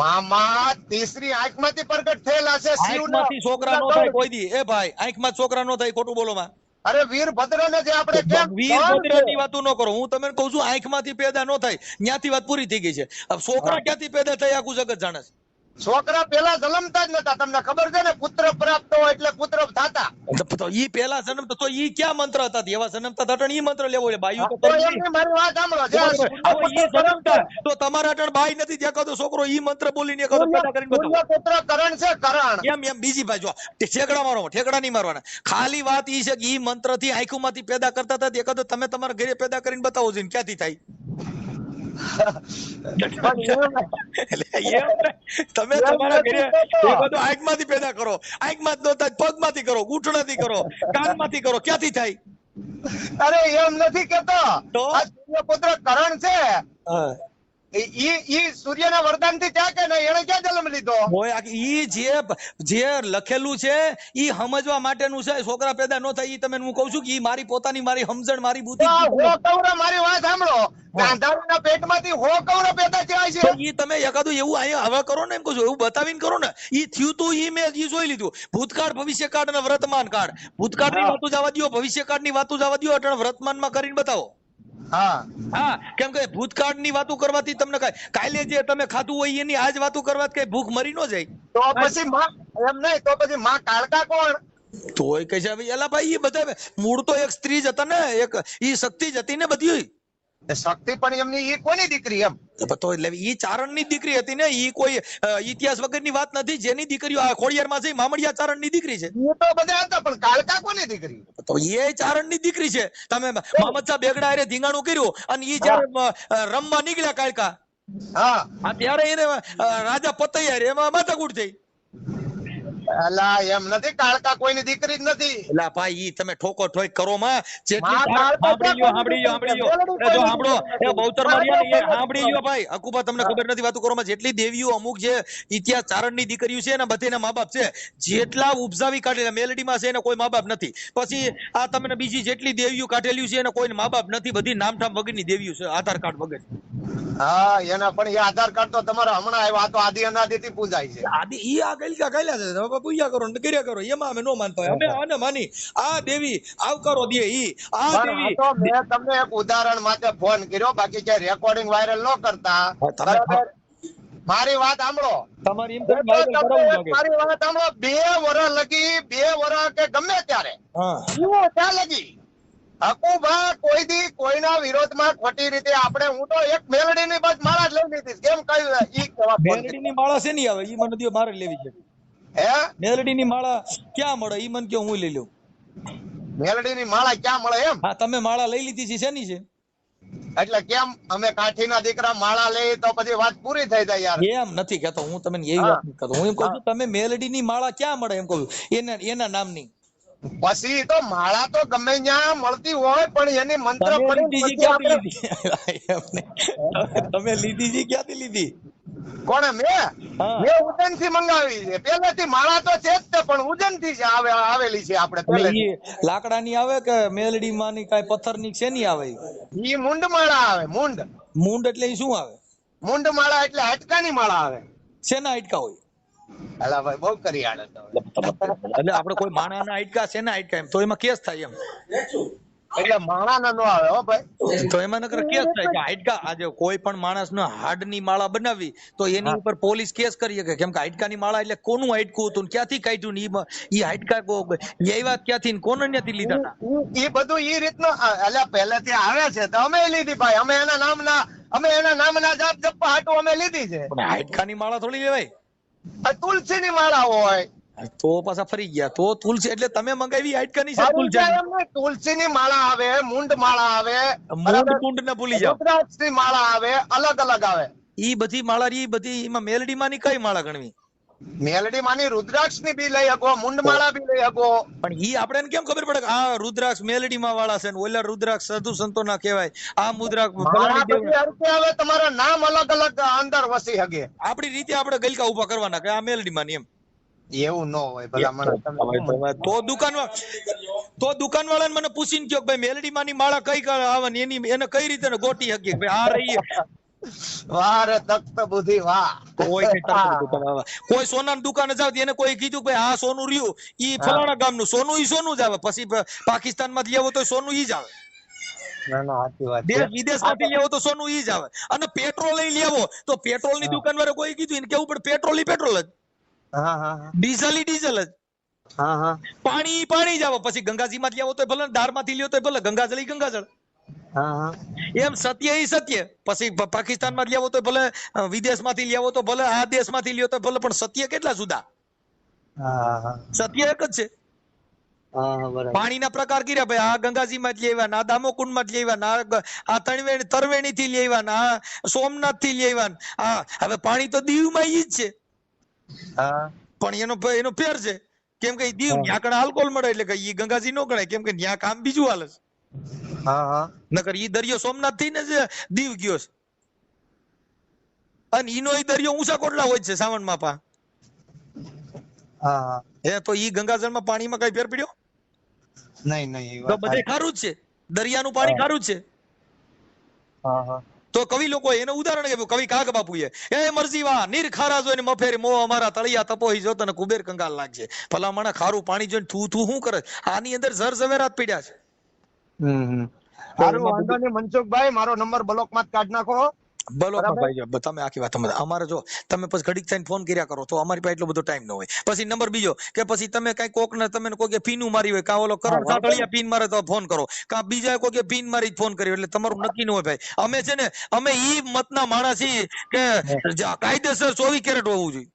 મામા તીસરી આંખમાંથી પ્રગટ થયેલા છે. આંખમાંથી છોકરા નો થાય કોઈ દી. એ ભાઈ આંખમાં છોકરા નો થાય, ખોટું બોલો માં. અરે વીરભદ્ર ને જે આપણે કેમ વીરભદ્ર ની વાતો ન કરો. હું તમને કહું છું આંખમાંથી પેદા ન થાય, ત્યાંથી વાત પૂરી થઈ ગઈ છે. હવે છોકરા ક્યાંથી પેદા થાય આખું જગત જાણે છે. છોકરા પેલા જન્મતા જ નતા. તમને ખબર છે ને, પુત્ર પ્રાપ્ત હોય એટલે પુત્ર થતા. તો ઈ પેલા જન્મ તો ઈ ક્યાં મંત્ર હતા? એવા જન્મતા હતા, ઈ મંત્ર લેવો છે. બાયું તો તો એમની મારી વાત સાંભળો. ઈ જન્મતા તો તમારા અટણ બાઈ નથી ત્યાં કદો છોકરો ઈ મંત્ર બોલીને કદો પેદા કરીને બતાવો. પુત્ર કરણ છે, કરણ. એમ બીજી બાજુ ઠેકડા મારો, ઠેકડા નહીં મારવાના. ખાલી વાત ઈ છે કે ઈ મંત્ર થી આંખોમાંથી પેદા કરતા હતા, એ કદો તમે તમારા ઘરે પેદા કરીને બતાવો છો, ક્યાંથી થાય? તમે તમારા ઘરે બધું આંખમાંથી પેદા કરો. આંખમાં જ ન થાય, પગમાંથી કરો, ગૂંઠણાથી કરો, કાનમાંથી કરો, ક્યાંથી થાય? અરે એમ નથી કેતો. તો આ સૂર્યપુત્ર કરણ છે, ઈ સૂર્યના વરદાનથી ત્યાં કે નહીં, એને ક્યાં જન્મ લીધો? ઈ જે લખેલું છે ઈ સમજવા માટેનું છે. છોકરા પેદા ન થાય ઈ તમે હું કહું છું કે ઈ મારી પોતાની મારી સમજણ, મારી બુદ્ધિ. મારી વાત સાંભળો. ગાંધારીના પેટમાંથી 100 કૌરવ પેદા થયા છે. ઈ તમે એકાદું એવું અહીંયા હવે કરો ને, એમ કહું છું એવું બતાવીને કરો ને. ઈ થયું તું ઈ મેં ઈ જોઈ લીધું. ભૂતકાળ, ભવિષ્યકાળ અને વર્તમાન કાળ. ભૂતકાળની વાતો જવા દો, ભવિષ્યકાળની વાતો જવા દો, અટણ વર્તમાનમાં કરીને બતાવો. હા, કેમ કે ભૂતકાળની વાતો કરવાથી તમને કાલે જે તમે ખાધું હોય એની આજ વાતો કરવાથી કઈ ભૂખ મરી ન જાય. તો પછી માં એમ નહીં, તો પછી માં કાળકા કોણ? તોય કહે છે એલા ભાઈ ઈ બધા મૂળ તો એક સ્ત્રી જ હતા ને, એક ઈ શક્તિ જ હતી ને બધી. શક્તિ પણ એમની ઈ કોની દીકરી? એમ તો એટલે ઈ ચારણની દીકરી હતી ને. ઈ કોઈ ઇતિહાસ વગરની વાત નથી. જેની દીકરીઓ આ ખોડિયારમાં છે મામડિયા ચારણની દીકરી છે. એ તો બધા હતા, પણ કાળકા કોની દીકરી? તો એ ચારણની દીકરી છે. તમે મોહમ્મદ શાહ બેગડા હારે ધીંગાણું કર્યું અને ઈ જયારે રમવા નીકળ્યા કાળકા, હા ત્યારે એને રાજા પતૈયા રે એમાં માથાકૂટ થઈ. અલા એમ નથી, કાળકા કોઈની દીકરી જ નથી. એલા ભાઈ ઈ તમે ઠોકો ઠોક કરો માં. જેટલી સાંભળી લ્યો જો સાંભળો એ બહુચર માર્યા ને એ સાંભળી લ્યો ભાઈ. હકુબા તમને ખબર નથી વાતો કરો માં. જેટલી દેવીઓ અમુક જે ઇતિહાસ ચારણની દીકરીઓ છે ને બધેના મા બાપ છે. જેટલા ઉપજાવી કાઢેલા મેલડીમાં છે એને કોઈ મા બાપ નથી. પછી આ તમને બીજી જેટલી દેવીઓ કાઢેલી છે એને કોઈ મા બાપ નથી. બધી નામઠામ વગરની દેવીઓ છે, આધાર કાર્ડ વગર. હા એના પણ એ આધાર કાર્ડ તો તમારા હમણાં આવ્યા, તો આદિ અનાદિથી પૂજાય છે. આદિ ઈ આ કઈલા છે, પૂજા કરો ને કર્યા કરો, એમાં અમે નો માનતા હોય. અમે આને માની આ દેવી આવકારો દે. ઈ આ દેવી તો મેં તમને એક ઉદાહરણ માટે ફોન કર્યો, બાકી ક્યાંય રેકોર્ડિંગ વાયરલ ન કરતા. મારી વાત સાંભળો. તમારી મારી વાત સાંભળો. 2 વર્ષ લગી, 2 વર્ષ કે ગમે ત્યારે ત્યાં લગી હકુભા કોઈ દી કોઈના વિરોધમાં ખોટી રીતે આપણે હું તો એક મેલડીની બસ માળા જ લઈ લીધી કેમ કહ્યું ઈ કહેવા ફોન કર્યો. મેલડીની માળા શેની આવે ઈ મને દો, મારે લેવી છે. હે મેલડીની માળા ક્યાં મળે ઈ મને કયો, હું લઈ લઉં. મેલડીની માળા ક્યાં મળે એમ? હા, તમે માળા લઈ લીધી છે, શેની છે? એટલે કેમ અમે કાઠીના દીકરા માળા લઈ તો પછી વાત પૂરી થઈ જાય યાર. એમ નથી કહેતો હું, તમને એવી વાત નથી કરતો. હું એમ કહું છું તમે મેલડીની માળા ક્યાં મળે એમ કહું છું, એના નામની. પછી તો માળા તો ગમે ત્યાં મળતી હોય પણ એની મંત્ર તમે પડી લીધી છે પછી આપણે ક્યાંથી લીધી? તમે લીધી છે ક્યાંથી લીધી? કોણે મેં હા. ઉજ્જૈન થી મંગાવી છે પહેલેથી માળા તો છે જ તે પણ ઉજ્જૈન થી જ આવેલી છે આપણે એટલે પહેલેથી. ઈ લાકડાની આવે કે મેલડી માની કાંઈ પથ્થરની શેની આવે ઈ? ઈ મુંડ માળા આવે મુંડ. મૂંડ એટલે ઈ શું આવે? મુંડ માળા એટલે હાડકાની માળા આવે. શેના હાડકા હોય? અલા ભાઈ બહુ કરી આડે તો. એટલે આપણે કોઈ માણાના હાડકા શેના હાડકા એમ તો એમાં કેસ થાય એમ. એટલે માળા નો આવે હો ભાઈ. તો એમાં નકર કેસ થાય કે હાડકા આજે કોઈ પણ માણસનો હાડની માળા બનાવી તો એની ઉપર પોલીસ કેસ કરી શકે, કેમ કે હાડકાની માળા એટલે કોનું હાડકું હતું ને ક્યાંથી કાઢ્યું ને ઈ હાડકા લેવા ક્યાંથી ને કોને ત્યાંથી લીધા હતા? ઈ બધું ઈ રીતનું એટલે પહેલેથી આવે છે તો અમે લીધી ભાઈ. અમે એના નામના જાપ જપ્પા હાટું અમે લીધી છે. પણ હાડકાની માળા થોડી લેવાય. આ તુલસીની માળા હોય. તો પાછા ફરી ગયા. તો તુલસી એટલે તમે મંગાવી હાડકાની છે ફરી તુલસી? જાય એમ નહીં. તુલસીની માળા આવે, મુંડ માળા આવે, મૂંડ કુંડ ને ભૂલી જાઓ. રુદ્રાક્ષની માળા આવે, અલગ અલગ આવે. ઈ બધી માળા ઈ બધી એમાં મેલડી માની કઈ માળા ગણવી? મેલડી માની રુદ્રાક્ષની બી લઈ શકો, મુંડ માળા બી લઈ શકો. પણ ઈ આપણે કેમ ખબર પડે કે આ રુદ્રાક્ષ મેલડી માં વાળા છે ને ઓલા રુદ્રાક્ષ સાધુ સંતો ના કહેવાય, આ મુદ્રાક્ષ માળા ફલાણી દેવ. બધી હરખી આવે, તમારા નામ અલગ અલગ અંદર વસી શકે. આપડી રીતે આપણે ગલકા ઉભા કરવાના કે આ મેલડી માની એમ. એવું ન હોય ભલા મને તો દુકાન વાળાને મને પૂછીને કયો કે ભાઈ મેલડી માની માળા કઈ આવવાની એની એને કઈ રીતે ગોટી શકીએ કે ભાઈ આ રહી વાહ રે તખ્ત બુદ્ધિ વાહ. કોઈ કઈ તરત દુકાન આવે. કોઈ સોનાની દુકાને જાવ તો એને કોઈ કીધું કે ભાઈ આ સોનું રહ્યું ઈ ફલાણા ગામનું સોનું, ઈ સોનું જ આવે. પછી પાકિસ્તાન માંથી લેવો તો સોનું ઈ જ આવે, ના ના સાચી વાત છે. દેશ વિદેશ માંથી લેવો તો સોનું ઈ જ આવે. અને પેટ્રોલ લઈ લેવો તો પેટ્રોલ ની દુકાન વાળા કોઈ કીધું એને કેવું પડે પેટ્રોલ ઈ પેટ્રોલ જ, હા હા હા ડીઝલ ઈ ડીઝલ જ, હા હા પાણી ઈ પાણી જ આવે. પછી ગંગાજી માંથી લેવો તો ભલે, ધાર માંથી લેવો તો ભલે, ગંગાજળ ઈ ગંગાજળ. હા હા એમ સત્ય ઈ સત્ય. પછી પાકિસ્તાન માં લેવો તો ભલે, વિદેશ માંથી લેવો તો ભલે, આ દેશ માંથી લેવો તો ભલે, પણ સત્ય કેટલા જુદા? હા હા સત્ય એક જ છે. હા બરાબર. પાણીના પ્રકાર કર્યા ભાઈ, આ ગંગાજી માં જ લેવા, આ દામોકુંડ માં જ લેવા, આ તરવેણી થી લેવા, આ સોમનાથ થી લેવા. આ હવે પાણી તો દીવ માં ઈ જ છે, હા પણ એનો ફેર છે. કેમ કે દીવ ન્યા કણે આલ્કોહોલ મળે એટલે કે ઈ ગંગાજી નો ગણાય, કેમ કે ન્યા કામ બીજું હાલે છે. હા હા નકર ઈ દરિયો સોમનાથ થી ને જ દીવ ગયો છે. અને ઈનો ઈ દરિયો ઊંચા કોટલા હોય છે સાવણ માં પા. હા તો ઈ ગંગાજળ માં પાણીમાં કઈ ફેર પડ્યો? નહીં નહીં તો બધે ખારું જ છે, દરિયાનું પાણી ખારું જ છે. હા હા તો કવિ લોકો એનું ઉદાહરણ આપ્યું, કવિ કાગ બાપુએ, એ મરજી વાહ નીર ખારા જોઈને મફેરી મોહ અમારા તળિયા તપોહી જો તને કુબેર કંગાલ લાગશે. ભલામણા ખારું પાણી જોઈને થૂ થૂ શું કરે? આની અંદર ઝર ઝવેરાત પડ્યા છે. સારું વાંધો નહીં મનસુખભાઈ, મારો નંબર બ્લોક માં કાઢ નાખો. બોલો ભાઈ, તમે આખી વાત સમજ. અમારે જો તમે પછી ઘડીક થઈને ફોન કર્યા કરો તો અમારી પાસે એટલો બધો ટાઈમ ન હોય. પછી નંબર બીજો કે પછી તમે કઈ કોક ને તમે કોઈ પીનું મારી હોય, કા ઓલો કરણ સાટળિયા પીન મારે તો ફોન કરો, કા બીજા કોઈ પીન મારી ફોન કર્યો, એટલે તમારું નક્કી ન હોય ભાઈ. અમે છે ને અમે ઈ મતના માણસ છીએ કે કાયદેસર 24 કેરેટ હોવું જોઈએ.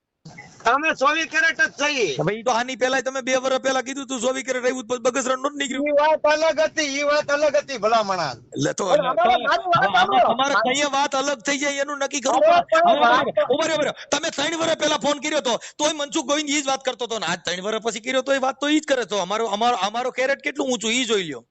અમે 24 કેરેટ જ છીએ. ભાઈ તો આની પહેલા તમે 2 વર્ષ પહેલા કીધું તું 24 કેરેટ આવ્યું, પછી બગસરા નો નીકળ્યું. ઈ વાત અલગ હતી ભલામણા. એટલે તો પણ તમારે કઈ વાત અલગ થઈ જાય એનું નક્કી કરવું અરે પડે. પણ વાત તો- ઉભા રહો. તમે 3 વર્ષ પહેલા ફોન કર્યો તો તોય મનસુખ ગોવિંદ ઈ જ વાત કરતો હતો ને આજ 3 વર્ષ પછી કર્યો તો એ વાત તો ઈ જ કરે તો અમારો કેરેટ કેટલું ઊંચું ઈ જોઈ લ્યો.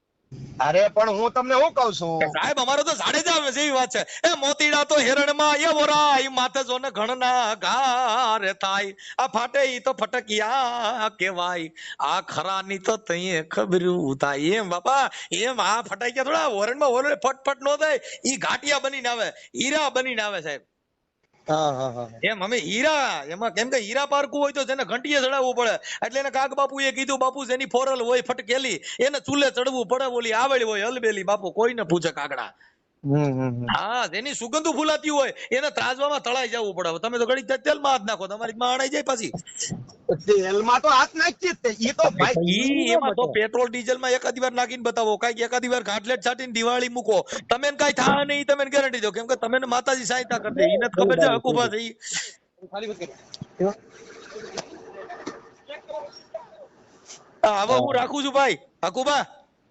અરે પણ હું તમને શું કઉ છું, સાહેબ અમારો તો જાડેજા આવે છે એવી વાત છે. એ મોતીડા તો હેરણમાં એ વરાય, માથે જો ને ઘણના ઘારે થાય, આ ફાટે ઈ તો ફટકિયા કહેવાય, આ ખરાની તો તઈએ ખબરું થાય. એમ બાપા એમ આ ફટાક્યા થોડા ઓરણમાં ઓરણે ફટફટ નો થાય, ઈ ઘાટિયા બનીને આવે, હીરા બનીને આવે સાહેબ. એમ અમે હીરા એમાં કેમ કે હીરા પારકું હોય તો જેને ઘંટીએ ચડાવવું પડે, એટલે એને કાગ બાપુએ કીધું બાપુ જેની ફોરલ હોય ફટકેલી એને ચૂલે ચડવું પડે, ઓલી આવેલી હોય હલબેલી બાપુ કોઈને પૂછે કાગડા. હા, જેની સુગંધ ફૂલાતી હોય એને ત્રાજવામાં તળાઈ જવું પડે. હવે તમે તો ઘડી તેલમાં હાથ નાખો, તમારી માં અણાઈ જાય પાછી. તેલમાં તો હાથ નાખી જ તે. ઈ તો ભાઈ ઈ એમાં તો પેટ્રોલ ડીઝલ માં એકાદી વાર નાખીને બતાવો, કઈક એકાદી વાર ઘાટલેટ છાટીને દિવાળી મૂકો, તમે કઈ થાય નહીં, તમે ગેરંટી દો. કેમ કે તમે માતાજી સહાયતા કરી દે. એને ખબર છે હકુભા છે ઈ. હવે હું રાખું છું ભાઈ હકુભા.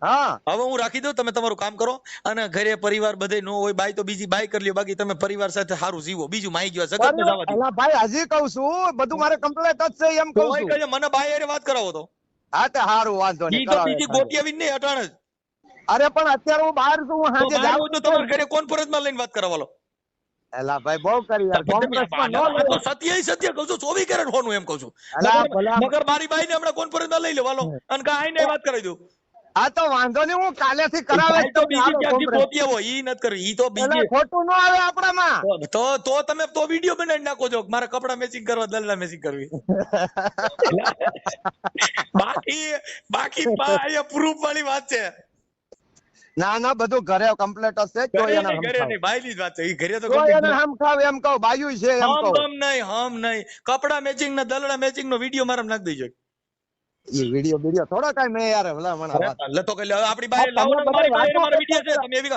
હા હવે હું રાખી દઉં, તમે તમારું કામ કરો અને ઘરે પરિવાર બધે નો હોય, બાઈ તો બીજી બાઈ કરી લ્યો, બાકી તમે પરિવાર સાથે સારું જીવો. બીજું માઈ ગયો જગત ને જવા દો. અલા ભાઈ હજી કહું છું બધું મારે કમ્પ્લીટ જ છે એમ કહું કોઈ છું. કહે મને બાઈ હારે વાત કરાવો તો હા તો હારું વાંધો ઈ નહીં તો કરાવે. બીજી ગોટી આવીને નહીં અટાણે જ. અરે પણ અત્યારે હું બહાર છું, હું તો સાંજે બહાર હોય જાઉં તો છું. તમારા ઘરે કોન્ફરન્સમાં લઈને વાત કરાવવા લો. એલા ભાઈ બહુ કરી યાર. કોંગ્રેસમાં ન આ તો સત્ય ઈ સત્ય કહું છું, 24 કેરેટ હોનું એમ કહું છું. અલા ભલા મગર મારી બાઈને હમણાં કોન્ફરન્સમાં લઈ લેવા લો અને કાંઈ નહીં વાત કરાવી દઉં. આ તો વાંધો નહીં, હું કાલેથી કરાવે ભાઈ તો બીજી ક્યાંથી પોતી આવો ઈ નથી કરવી. ઈ તો બીજી ખોટું ન આવે આપણામાં. તો તમે તો વિડીયો બનાવી નાખો છો કે મારા કપડા મેચિંગ કરવા, દલના મેચિંગ કરવી. બાકી પ્રૂફ વાળી વાત છે. ના ના બધું ઘરે કમ્પ્લીટ હશે. ઘરે નહીં બાયની જ વાત છે. ઈ ઘરે તો હમ ખાવ એમ કહું, બાયું છે એમ કહું. હમ નહીં કપડા મેચિંગ ને દલડા મેચિંગ નો વિડીયો મારા નાખી દેજો. એ વિડીયો થોડો કઈ મેં યાર ભલા મને વાત. એટલે તો કઈ આપણી બાય લાવો ને, મારી બાય મારા વિડીયો છે. તમે એવી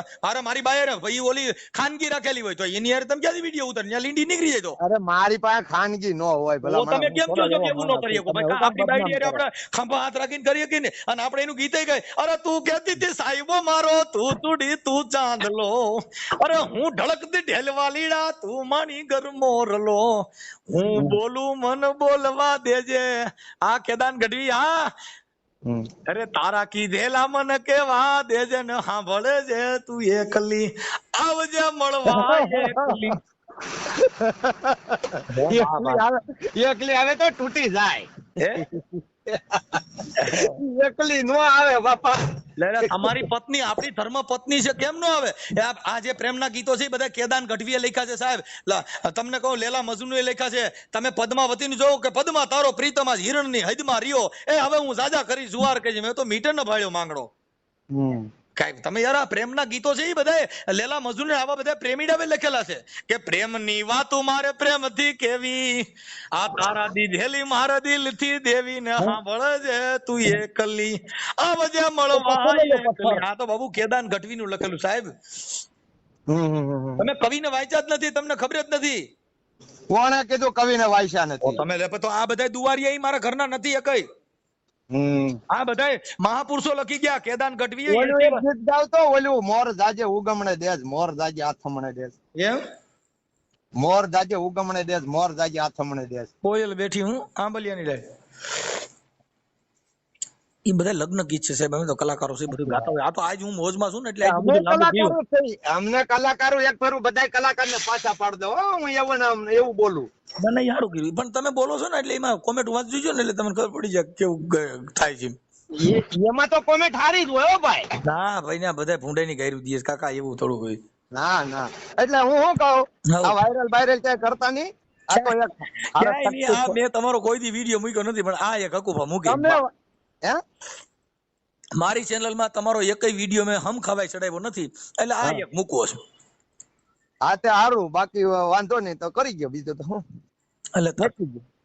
મારી બાય રે ભાઈ ઓલી ખાનગી રાખેલી હોય તો એની યાર તમે ક્યાંથી વિડીયો ઉતાર, ત્યાં લીંડી નીકળી જાય તો. અરે મારી પાસે ખાનગી ન હોય ભલા. તમે કેમ કહો છો કે એવું ન કરી શકો? ભાઈ આપણી બાય યાર આપણે ખંભા હાથ રાખીને કરીએ કે ને. અને આપણે એનું ગીતે ગઈ, અરે તું કહેતી હતી સાહેબો મારો, તું તુડી તું ચાંદલો, અરે હું ઢળકતી ઢેલવાલીડા, તું માણી ઘર મોરલો, હું બોલું મન બોલવા દેજે. આ કેદાન ગઢવી અરે તારા કીધેલા મન કેવા દેજે ને સાંભળે છે તું એકલી, આવજે મળવા એકલી. એકલી આવે તો તૂટી જાય, એકલી નો આવે બાપા. તમારી પત્ની આપણી ધર્મ પત્ની છે, કેમ નો આવે? આ જે પ્રેમના ગીતો છે બધા કેદાન ગઢવીએ લખ્યા છે સાહેબ. તમને કહું લેલા મજનુ એ લખ્યા છે. તમે પદ્માવતી નું જોવો કે પદ્મા તારો પ્રીતમ આજ હિરણની હદમાં રહ્યો, એ હવે હું જાજા કરી જુવાર કે મેં તો મીટર ન ભાળ્યો માંગડો. કઈ તમે યાર આ પ્રેમના ગીતો છે એ બધા લેલા મજનુ ને આવા બધા પ્રેમીડાવે લખેલા છે કે પ્રેમની વાતો મારે પ્રેમથી કેવી, આ તારા દીધેલી મારા દિલથી દેવી ને સાંભળે છે તું એકલી, આવજે મળવા એકલી. આ તો બાબુ કેદાન ગઢવી નું લખેલું સાહેબ. તમે કવિને વાંચ્યા જ નથી, તમને ખબર જ નથી. કોણે કીધું કવિને વાંચ્યા નથી? તમે તો આ બધા દુવારિયા મારા ઘરના નથી એકઈ. આ બધા મહાપુરુષો લખી ગયા. કેદાન ગઢવી ગીત ગાવતો ઓલું મોર જાજે ઉગમણે દેજ, મોર જાજે આથમણે દેજ. એમ મોર જાજે ઉગમણે દેજ, મોર જાજે આથમણે દેજ. કોયલ બેઠી હું આંબલિયાની લે. એ બધા લગ્ન ગીત છે સાહેબ. અમે તો કલાકારો છે, બધું ગાતા હોય. આ તો આજ હું મોજમાં છું ને એટલે અમને કલાકારો એક ફરું બધા કલાકારને પાછા પાડ દો. હું એવું બોલું મને સારું કર્યું. પણ તમે બોલો છો ને એટલે એમાં કોમેન્ટ વાંચી જોજો ને એટલે તમને ખબર પડી જાય કેવું થાય છે. એમાં તો કોમેન્ટ હારી જ હોય હો ભાઈ. ના ભાઈ ના બધા ભૂંડાઈ ની ગાયરું દીએ કાકા, એવું થોડું હોય. ના એટલે હું શું કહું, આ વાયરલ ક્યાંય કરતા નહીં. આ તો મેં તમારો કોઈ દી વિડીયો મૂક્યો નથી, પણ આ એક હકુભા મૂકી મારી ચેનલ માં. તમારો એકય વિડીયો મેં હમ ખવાય ચડાવ્યો નથી, એટલે આ એક મૂકવો છે. હા તે સારું, બાકી વાંધો નહીં તો કરી ગયો, બીજું તો હું એટલે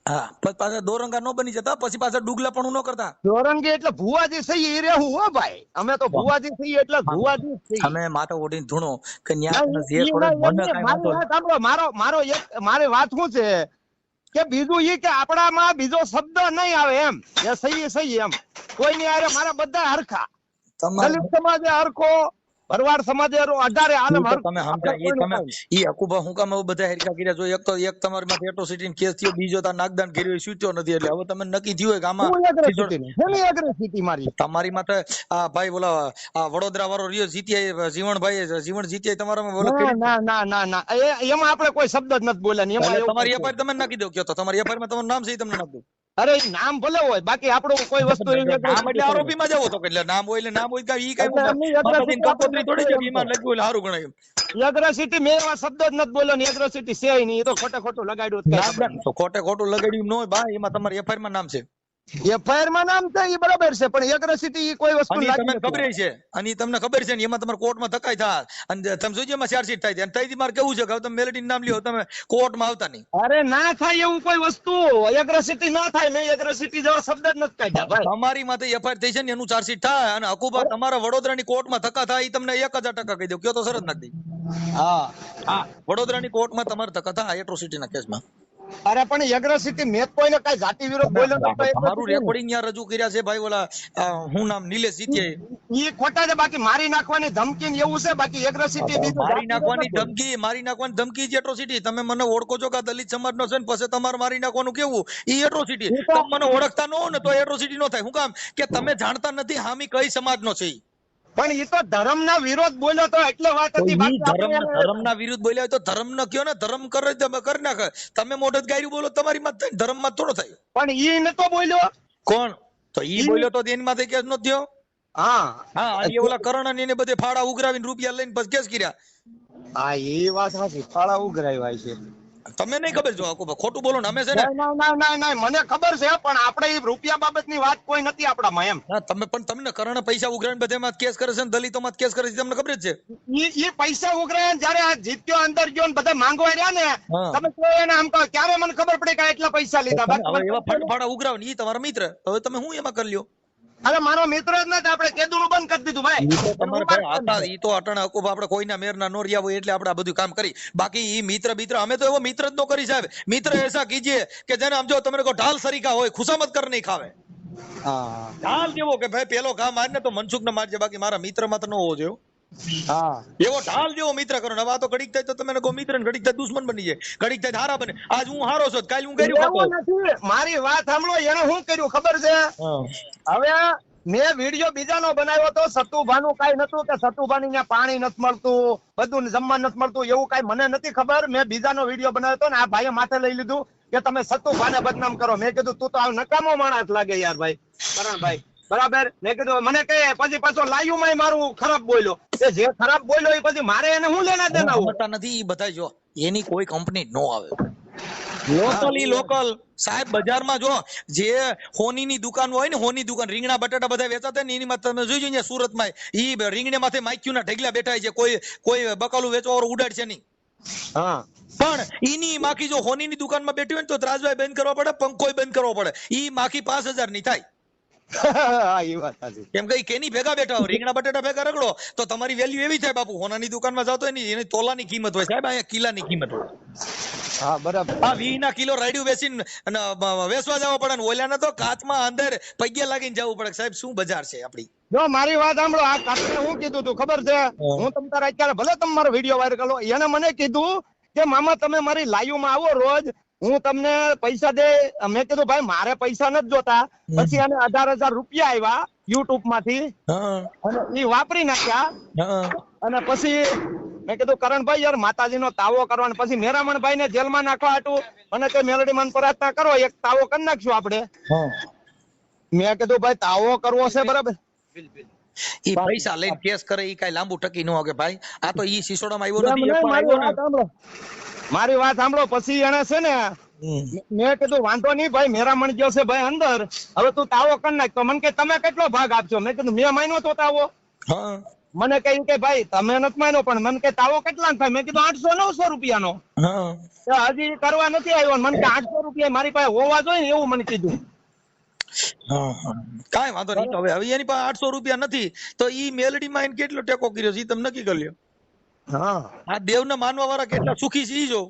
હા પાછા દોરંગા નો બની જતા, પછી પાછા ડુગલા પણ ન કરતા. દોરંગી એટલે ભુવાજી થઈ એ રહેવું હો ભાઈ. અમે તો ભુવાજી થઈ એટલે ભુવાજી થઈ. અમે માથા ઓઢીને ધૂણો કે મારી વાત શું છે કે બીજું ઈ કે આપણામાં બીજો શબ્દ નહીં આવે એમ. એ સહી એમ કોઈ નહીં આવે. મારા બધા હરખા, દલિત સમાજે હરખો, ભરવાડ સમાજે 18 આલમ હરખો. તમે સમજાય તમે ઈ હકુભા હું કામ બધા હરખા કર્યા? જો એક તો એક તમારી માં એટ્રોસિટી કેસ થયો, બીજો તો નાગદાન કર્યો છૂટ્યો નથી. એટલે હવે તમે નક્કી થયું હોય કે આમાં એગ્રેસિટી મારી તમારી માટે આ ભાઈ બોલા આ વડોદરા વાળો રહ્યો જીત્યા, જીવણ જીત્યા તમારામાં ના એમાં આપણે કોઈ શબ્દ જ નથી બોલ્યા. એમાં તમારી એફઆઈઆર તમે નાખી દો. કયો તો તમારી એફઆઈઆર માં તમારું નામ છે તમને નાખ દો. અરે નામ ભલે હોય, બાકી આપણું કોઈ વસ્તુ આરોપી માં જવો તો એટલે નામ હોય એટલે નામ હોય ઈ કઈ કાપોત્રી થોડી છે ઈમાન લખ્યું એટલે સારું ગણાય. એગ્રેસિટી મેં એવા શબ્દ જ નથી બોલ્યો ને. એગ્રેસિટી છે નહીં, એ તો ખોટું લગાડ્યું. ખોટું લગાડ્યું ન હોય બા, એમાં તમારી એફઆઈઆર માં નામ છે. એફઆઈઆર માં નામ છે એ બરાબર છે, પણ એગ્રેસિટી કોઈ વસ્તુ અને લાગી તમને ખબર નથી. છે, અને તમને ખબર છે ને એમાં તમારે કોર્ટમાં ધક્કાઈ થાય, અને તમે જોજો એમાં ચાર્જશીટ થાય છે. અને ત્યાંથી મારે કેવું છે કે હવે તમે મેલેડીનું નામ લ્યો, તમે કોર્ટમાં આવતા નહીં. અરે ના થાય એવું કોઈ વસ્તુ, એગ્રેસિટી ના થાય. મેં એગ્રેસિટી જેવા શબ્દ જ નથી કાઢ્યા ભાઈ. તમારી માથે એફઆઈઆર થઈ છે ને એનું ચાર્જશીટ થાય, અને હકુબા તમારા વડોદરાની કોર્ટમાં ધક્કા થાય એ તમને 1000% કહી દઉં, કયો તો સરસ નાખી દઈ. હા વડોદરાની કોર્ટમાં તમારે ધક્કા થાય એટ્રોસિટીના કેસમાં. અરે પણ એગ્રેસિટી મેં કોઈને કઈ જાતિ વિરોધ બોલ્યો નતો. તમારું રેકોર્ડિંગ ત્યાં રજૂ કર્યા છે ભાઈ, ઓલા હું નામ નિલેશ જીત્યા, ઈ ખોટા છે. બાકી મારી નાખવાની ધમકી ને એવું છે, બાકી એગ્રેસિટી મારી નાખવાની ધમકી જ એટ્રોસિટી. તમે મને ઓળખો છો કે આ દલિત સમાજનો છે ને પછી તમારે મારી નાખવાનું કેવું ઈ એટ્રોસિટી. તમે મને ઓળખતા ન હો ને તો એટ્રોસિટી નો થાય. શું કામ કે તમે જાણતા નથી હામી કઈ સમાજનો છે ઈ. પણ ઈ તો ધર્મના વિરોધ બોલ્યો તો એટલે વાત હતી. બાકી આપણે ધર્મના વિરુદ્ધ બોલ્યા હોય તો ધર્મ ન કયો ને, ધર્મ કરી નાખે. તમે મોઢે ગાયરું બોલો તમારી માં થાય, ધર્મ માં થોડો થાય. પણ ઈ નતો બોલ્યો. કોણ? તો ઈ બોલ્યો તો એની માથે કેસ નો થયો. હા એ ઓલા કરણ અને એને બધે ફાડા ઉઘરાવીને રૂપિયા લઈને પછી કેસ કર્યા. હા એ વાત સાચી, ફાળા ઉઘરાવ્યા છે. તમે નહીં ખબર, જો ખોટું બોલો ને અમે છે ને. ના મને ખબર છે, પણ આપણે ઈ રૂપિયા બાબતની વાત કોઈ નથી આપણામાં એમ. તમે પણ તમને કરણ પૈસા ઉઘરાવીને બધેમાં કેસ કરે છે ને દલિતોમાં કેસ કરે છે, તમને ખબર જ છે. ઈ પૈસા ઉઘરાયા ને જયારે આ જીત્યો અંદર ગયો ને બધા માંગવા રહ્યા ને, તમે કહો એને આમ કહો, ક્યારે મને ખબર પડી કે એટલા પૈસા લીધા. હવે એવા ફાડા ઉઘરાવ ને ઈ તમારા મિત્ર, હવે તમે હું એમાં કરી લ્યો. અરે મારો મિત્ર જ નથી, આપણે કેદુનું બંધ કરી દીધું ભાઈ. તમારે ભાઈ હતા ઈ તો અટણ હકુબ આપણે કોઈના મેરના નો રહ્યા હોય એટલે આપણે આ બધું કામ કરી. બાકી ઈ મિત્ર અમે તો એવો મિત્ર જ નો કરી સાહેબ. મિત્ર એસા કીજીએ કે જેને આમ જો તમે કો ઢાલ સરીકા હોય, ખુશામત કર નહીં ખાવે. હા ઢાલ જેવો કે ભાઈ પેલો ઘા મારને તો મનસુખ ને મારજે, બાકી મારા મિત્ર માં તો ન હોવો જોઈએ. હા એવો ઢાલ જેવો મિત્ર કરો ને. હવે આ તો ઘડીક થાય તો તમે કહો મિત્ર ને ઘડીક થાય દુશ્મન બની જાય, ઘડીક થાય હારા બને. આજ હું હારો છું, કાલ હું કર્યું એવું નથી. મારી વાત સાંભળો, એને શું કર્યું ખબર છે? હવે મેં વિડીયો બીજાનો બનાવ્યો તો સતુભાનું કઈ નતું કે સતુભાની ત્યાં પાણી નથી મળતું, બધું જમવા નથી મળતું, એવું કઈ મને નથી ખબર. મેં બીજાનો વિડીયો બનાવ્યો હતો ને આ ભાઈએ માથે લઈ લીધું કે તમે સતુભાને બદનામ કરો. મેં કીધું તું તો આ નકામો માણસ લાગે યાર ભાઈ, કરણભાઈ, બરાબર. મેં કીધું મને કહે પછી પાછો લાયું માં મારું ખરાબ બોલ્યો. એ જે ખરાબ બોલ્યો એ પછી મારે એને શું લેના દેના હોય? નથી બધા જો એની કોઈ કંપની નો આવે. લોકલ સાહેબ બજારમાં જો જે હોનીની દુકાન હોય ને, હોની દુકાન રીંગણા બટાટા બધા વેચાતા ને એની માથે તમે જોઈજો અહીંયા સુરતમાં ઈ રીંગણે માથે માખ્યુના ઢગલા બેઠા છે. કોઈ બકાલું વેચવા ઉડાડશે નહીં. હા પણ ઈની માખી જો હોનીની દુકાનમાં બેઠી હોય ને તો ત્રાજભાઈ બંધ કરવા પડે, પંખોય બંધ કરવો પડે. ઈ માખી 5000 ની થાય. કેમ કે કેની ભેગા બેઠા હોય, રીંગણા બટાટા ભેગા રગડો તો તમારી વેલ્યુ એવી થાય બાપુ. હોનાની દુકાનમાં જાતો હોય ને એની તોલાની કિંમત હોય સાહેબ, અહીંયા કિલ્લાની કિંમત હોય. હા બરાબર. આ 20 ના કિલો રાયડું વેચીને વેચવા જવા પડે ને ઓલાને તો કાચમાં અંદર પગ્યા લાગીને જવું પડે. સાહેબ શું બજાર છે આપડી. જો મારી વાત સાંભળો, આ કાકને હું કીધું તું ખબર છે? હું તમ તારે અત્યારે ભલે તમે મારો વિડીયો વાયરલ કરો, એને મને કીધું કે મામા તમે મારી લાઈવ માં આવો રોજ, હું તમને પૈસા દે. મેં કીધું ભાઈ મારે પૈસા નથી જોતા. પછી એને 18,000 રૂપિયા આવ્યા યુટ્યુબ માંથી અને એ વાપરી નાખ્યા. અને પછી મેં કીધું કરણભાઈ યાર માતાજીનો તાવો કરવાનો, પછી મેરામણભાઈ ને જેલમાં નાખવા હાટું અને તે મેલડી મન પ્રાર્થના કરો, એક તાવો કરી નાખશું આપણે. મેં કીધું ભાઈ તાવો કરવો છે બરાબર. ઈ પૈસા લઈને કેસ કરે ઈ કઈ લાંબુ ટકી ન હોગે ભાઈ. આ તો ઈ સિસોડામાં આવ્યો નથી. મારી વાત સાંભળો, પછી એને છે ને મેં કીધું વાંધો નહીં ભાઈ, મેરામણ ગયો છે ભાઈ અંદર, હવે તું તાવો કરી નાખ. તો મને કે તમે કેટલો ભાગ આપશો? મેં કીધું મેં માન્યો તો તાવો. મને કહ્યું કે ભાઈ તમે નથી માન્યો, પણ મને કે તાવો કેટલા થાય? મેં કીધું 800-900 રૂપિયાનો. હજી કરવા નથી આવ્યો. મને કે 800 રૂપિયા મારી પાસે હોવા જોઈએ ને એવું મને કીધું. કાંઈ વાંધો નહીં. તો હવે એની પાસે 800 રૂપિયા નથી તો ઈ મેલડીમાં એને કેટલો ટેકો કર્યો છે ઈ તમે નક્કી કરી લ્યો. આ દેવને માનવા વાળા કેટલા સુખી છે ઈ જો.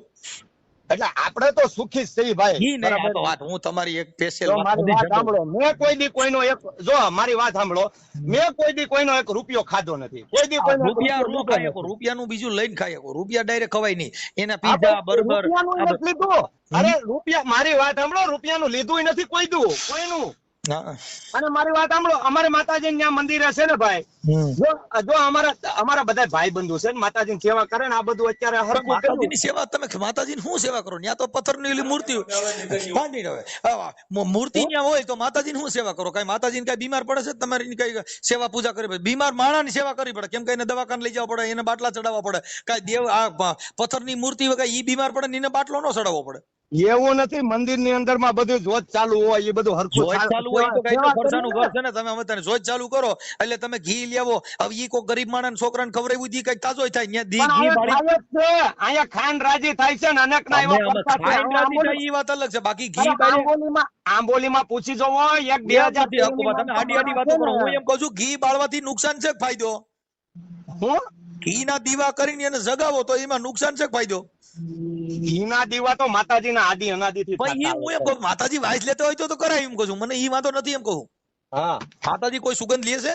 એટલે આપણે તો સુખી જ છીએ ભાઈ. વાત હું તમારી એક સ્પેશિયલ મારી વાત સાંભળો, મેં કોઈ દી કોઈનો એક, જો મારી વાત સાંભળો, મેં કોઈ દી કોઈનો એક રૂપિયો ખાધો નથી. કોઈ દી કોઈનો રૂપિયાનું બીજું લઈને ખાઈ શકો, રૂપિયા ડાયરેક્ટ ખવાય નહીં. એના પીઝા બર્ગર લીધું. અરે રૂપિયા, મારી વાત સાંભળો, રૂપિયાનું લીધું નથી કોઈ દું કોઈનું. અને મારી વાત સાંભળો, અમારે માતાજી ત્યાં મંદિર છે ને ભાઈ, જો અમારા બધા ભાઈ બંધુ છે ને માતાજીની સેવા કરે ને આ બધું અત્યારે હરખું. માતાજીની સેવા તમે માતાજીની શું સેવા કરો? ત્યાં તો પથ્થરની મૂર્તિ મૂર્તિ ત્યાં હોય તો માતાજીની શું સેવા કરો? કઈ માતાજીને કઈ બીમાર પડે છે તમારી કઈ સેવા પૂજા કરવી? બીમાર માણસની સેવા કરવી પડે. કેમ કે એને દવાખાને લઈ જવા પડે, એને બાટલા ચડાવવા પડે. કઈ દેવ આ પથ્થરની મૂર્તિ વગર ઈ બીમાર પડે ને એને બાટલો ન ચડાવવો પડે. એવું નથી, મંદિર ની અંદર માં બધું જોત ચાલુ હોય, એ બધું હરખું જોજ થાય. ચાલુ હોય તો કઈ તો સેવા ફરસાનું કરીએ ઘર છે ને, તમે અમે તને જોજ ચાલુ કરો એટલે તમે ઘી લેવો. હવે ઈ કોઈ ગરીબ માણસ છોકરાને ખવડાવ્યું ઈ કઈ તાજો થાય ન્યા પણ ઘી અહીંયા બાળી. થાય જ છે. અહીંયા ખાંડ રાજી થાય છે ને, અનેક ના એવા અમે પ્રકાર છે. ખાઈને અહીંયા રાજી થાય ઈ વાત અલગ છે, બાકી ઘી અરે બાળે આંબોલીમાં પૂછી જોવો, એક એમ 2000 નથી હકુબા. તમે આડી આડી વાતો કરો. હું એમ કહું છું ઘી બાળવાથી નુકસાન છે કે ફાયદો? હું ઘીના દીવા કરીને એને જગાવો તો એમાં નુકસાન છે કે ફાયદો? ઘીના દીવા તો માતાજીના આદિ અનાદિથી ભાઈ થતા હું હોય એમ છે. કહું માતાજી વાંચ લેતા હોય તો કરાય એમ કહું છું. મને ઈ વાંધો નથી એમ કહું. હા માતાજી કોઈ સુગંધ લે છે?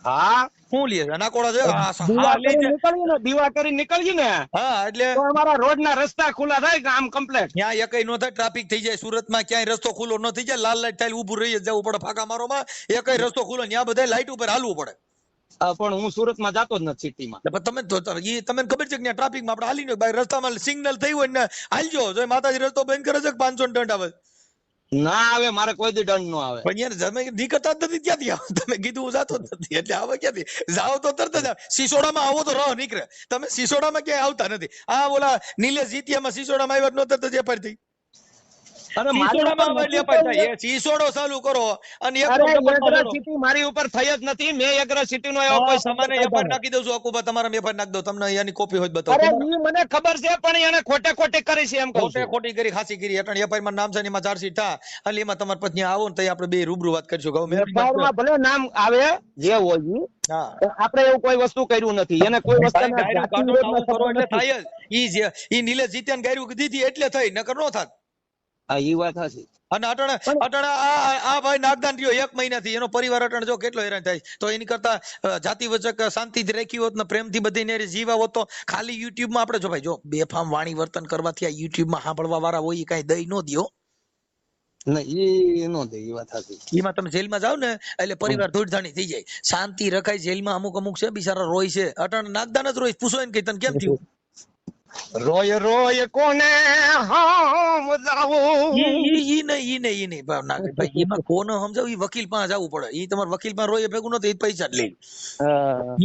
હા શું લે છે? અનાકોડા છે? દીવા હા લે કરી છે. નીકળીએ ને, દીવા કરી નીકળીએ ને હા એટલે તો અમારા રોડના રસ્તા ખુલ્લા થાય કે આમ કમ્પ્લેટ. ત્યાં એકય નો થાય, ટ્રાફિક થઈ જાય. સુરતમાં ક્યાંય રસ્તો ખુલ્લો ન થઈ જાય, લાલ લાઈટ થાય ઊભું રહી જ જવું પડે ફાકા મારોમાં. એકય રસ્તો ખુલ્લો ત્યાં બધા લાઈટ ઉપર હાલવું પડે. પણ હું સુરતમાં જાતો જ નથી સિટીમાં. એટલે તમે તમને ખબર છે કે ત્યાં ટ્રાફિકમાં આપણે હાલી બાય રસ્તામાં સિગ્નલ થઈ હોય ને હાલજો. જો માતાજી રસ્તો બંધ કરે છે કે 500 દંડ આવે? ના આવે, મારે કોઈ દી દંડ નો આવે. પણ યાર તમે નીકળતા જ નથી. ક્યાંથી આવો? તમે કીધું હું જાતો જ નથી એટલે આવે ક્યાંથી? જાઓ તો તરત જ આવે. સિસોડામાં આવો તો રહ નીકળે. તમે સિસોડામાં ક્યાંય આવતા નથી. આ ઓલા નિલેશ જીતિયામાં સિસોડામાં આવ્યા નો તરત જ એફઆઈઆર થઈ. અરે મારી ઉપર સિસોડામાં નથી એફઆઈઆર થાય. થઈ. એ સિસોડો ચાલુ કરો અને એક અરે નંબરમાં એગ્રા બોલો. સિટી મારી ઉપર થઈ જ નથી. મેં એગ્રા સિટી નો એવો કોઈ તમને સંપર્ક એફઆઈઆર કર્યો નાખી દઉં છું અકુબા. તમારા એફઆઈઆર નાખી દો. તમને એની કોપી હોય તો અરે બતાવો. ઈ મને ખબર છે, પણ એને ખોટે ખોટી કરી છે એમ કહું ખોટે છું. ખોટી કરી ખાસી કરી એટલે એફઆઈઆર માં નામ છે ને એમાં ચાર્જશીટ થાય એટલે એમાં તમારા પત્ની આવો ને તો આપણે બે રૂબરૂ વાત કરીશું. કહું મેં FIR માં ભલે નામ આવે જે હોય ઈ, હા આપણે એવું કોઈ વસ્તુ કર્યું નથી. એને કોઈ વસ્તુ ભાઈ ગાયરું કાઢો ને આવું કરો એટલે થાય જ. ઈ નિલેશ જીત્યાને ગાયરું દીધી એટલે થઈ, નકર નો થાત. હા ઈ વાત હશે. અને અટાણે આ ભાઈ નાગદાન રહ્યો 1 મહિનાથી, એનો પરિવાર અટાણે જો કેટલો હેરાન થાય. તો એની કરતા જાતિ વચક શાંતિથી રાખી હોત ને પ્રેમથી બધીને જીવા હોત તો ખાલી યુટ્યુબ માં આપણે જો ભાઈ જો બેફામ વાણી વર્તન કરવાથી આ યુટ્યુબ માં સાંભળવા વાળા હોય ઈ કાંઈ દઈ નો દ્યો. ના ઈ નો દે, ઈ વાત હશે. એમાં તમે જેલમાં જાવ ને એટલે પરિવાર ધૂળધાણી થઈ જાય, શાંતિ રખાય. જેલમાં અમુક છે બિચારા રોય છે, અટાણે નાગદાન જ રોય. પૂછો એને કે તને કેમ થયું? રોય રોય કોને સમજાવું. ઈ નહીં ભાઈ એમાં કોને સમજાવું? ઈ વકીલ પાસે જવું પડે. ઈ તમારે વકીલ પાસે રોય ભેગું નથી, ઈ પૈસા જ લે.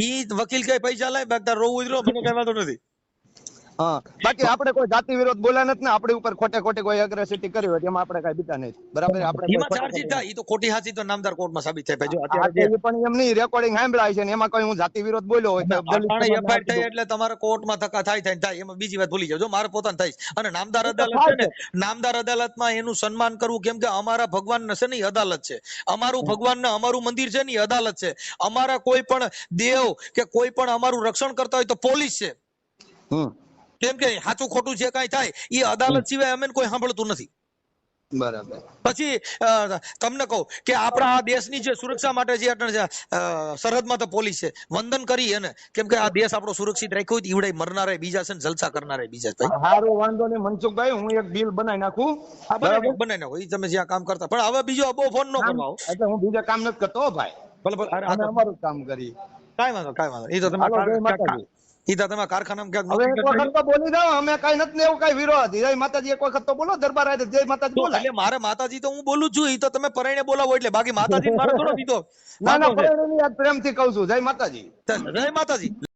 ઈ વકીલ કઈ પૈસા લાય બાકી તાર રોવું જ રો, મને કઈ વાંધો નથી. હા બાકી આપણે કોઈ જાતિ વિરોધ બોલ્યા નથી ને, આપણી ઉપર ખોટે ખોટી કોઈ અગ્રેસિટી કરી હોય એમાં આપણે કઈ બીતા નહીં. બરાબર, આપણે કોઈ એમાં ખોટે ચાર્જશીટ થાય. ઈ તો ખોટી હાચી તો નામદાર કોર્ટમાં સાબિત થાય. ભાઈ જો આ અત્યારે તો ઈ પણ એમની રેકોર્ડિંગ સાંભળાય છે ને એમાં કોઈ હું જાતિ વિરોધ બોલ્યો હોય તો દલિત અટાણે સમાજને એફઆઈઆર આપી થાય દઉં. એટલે તમારે કોર્ટમાં ધક્કા થાય. એમાં બીજી વાત ભૂલી જાવ. જો મારે પોતાને થાય અને નામદાર એ તો અદાલત છે ને, નામદાર અદાલતમાં એનું સન્માન કરવું, કેમ કે અમારા ભગવાન છે ને ઈ અદાલત છે. અમારું ભગવાન ને અમારું મંદિર છે ને ઈ અદાલત છે. અમારા કોઈ પણ દેવ કે કોઈ પણ અમારું રક્ષણ કરતા હોય તો પોલીસ છે. કેમ કે સાચું ખોટું જે કાંઈ થાય એ અદાલત સિવાય અમે કોઈ સાંભળતું નથી. બરાબર. પછી તમને કહું કે આપણા આ દેશની જે સુરક્ષા માટે જે સરહદમાં તો પોલીસ છે, વંદન કરી અને કેમ કે આ દેશ આપણો સુરક્ષિત રાખ્યો હોય ઈવડે મરનારે બીજા છે ને જલસા કરનારે બીજા છે. સારું, વાંધો નહીં મનસુખભાઈ, હું એક બિલ બનાવી નાખું. આ બનાવી નાખો. ઈ તમે જ્યાં કામ કરતા. પણ હવે બીજો બહુ ફોન ન કરવા. એટલે હું બીજા કામ નથી કરતો ભાઈ, ભલે અમે અમારું કામ કરીએ. કાંઈ વાંધો. ઈ તો હાલો, જય માતાજી. તમે કારખાનામાં હવે ક્યાંક એક વખત તો બોલી દો, અમે કઈ નથી ને એવું કઈ વિરોધ. જય માતાજી એક વખત તો બોલો, દરબાર આવે જય માતાજી બોલાય. એટલે મારે માતાજી તો હું બોલું છું, ઈ તો તમે પરણે બોલાવો એટલે. બાકી માતાજી મારે થોડો દીધો. ના ના, પ્રેમથી કહું છું, જય માતાજી. જય માતાજી.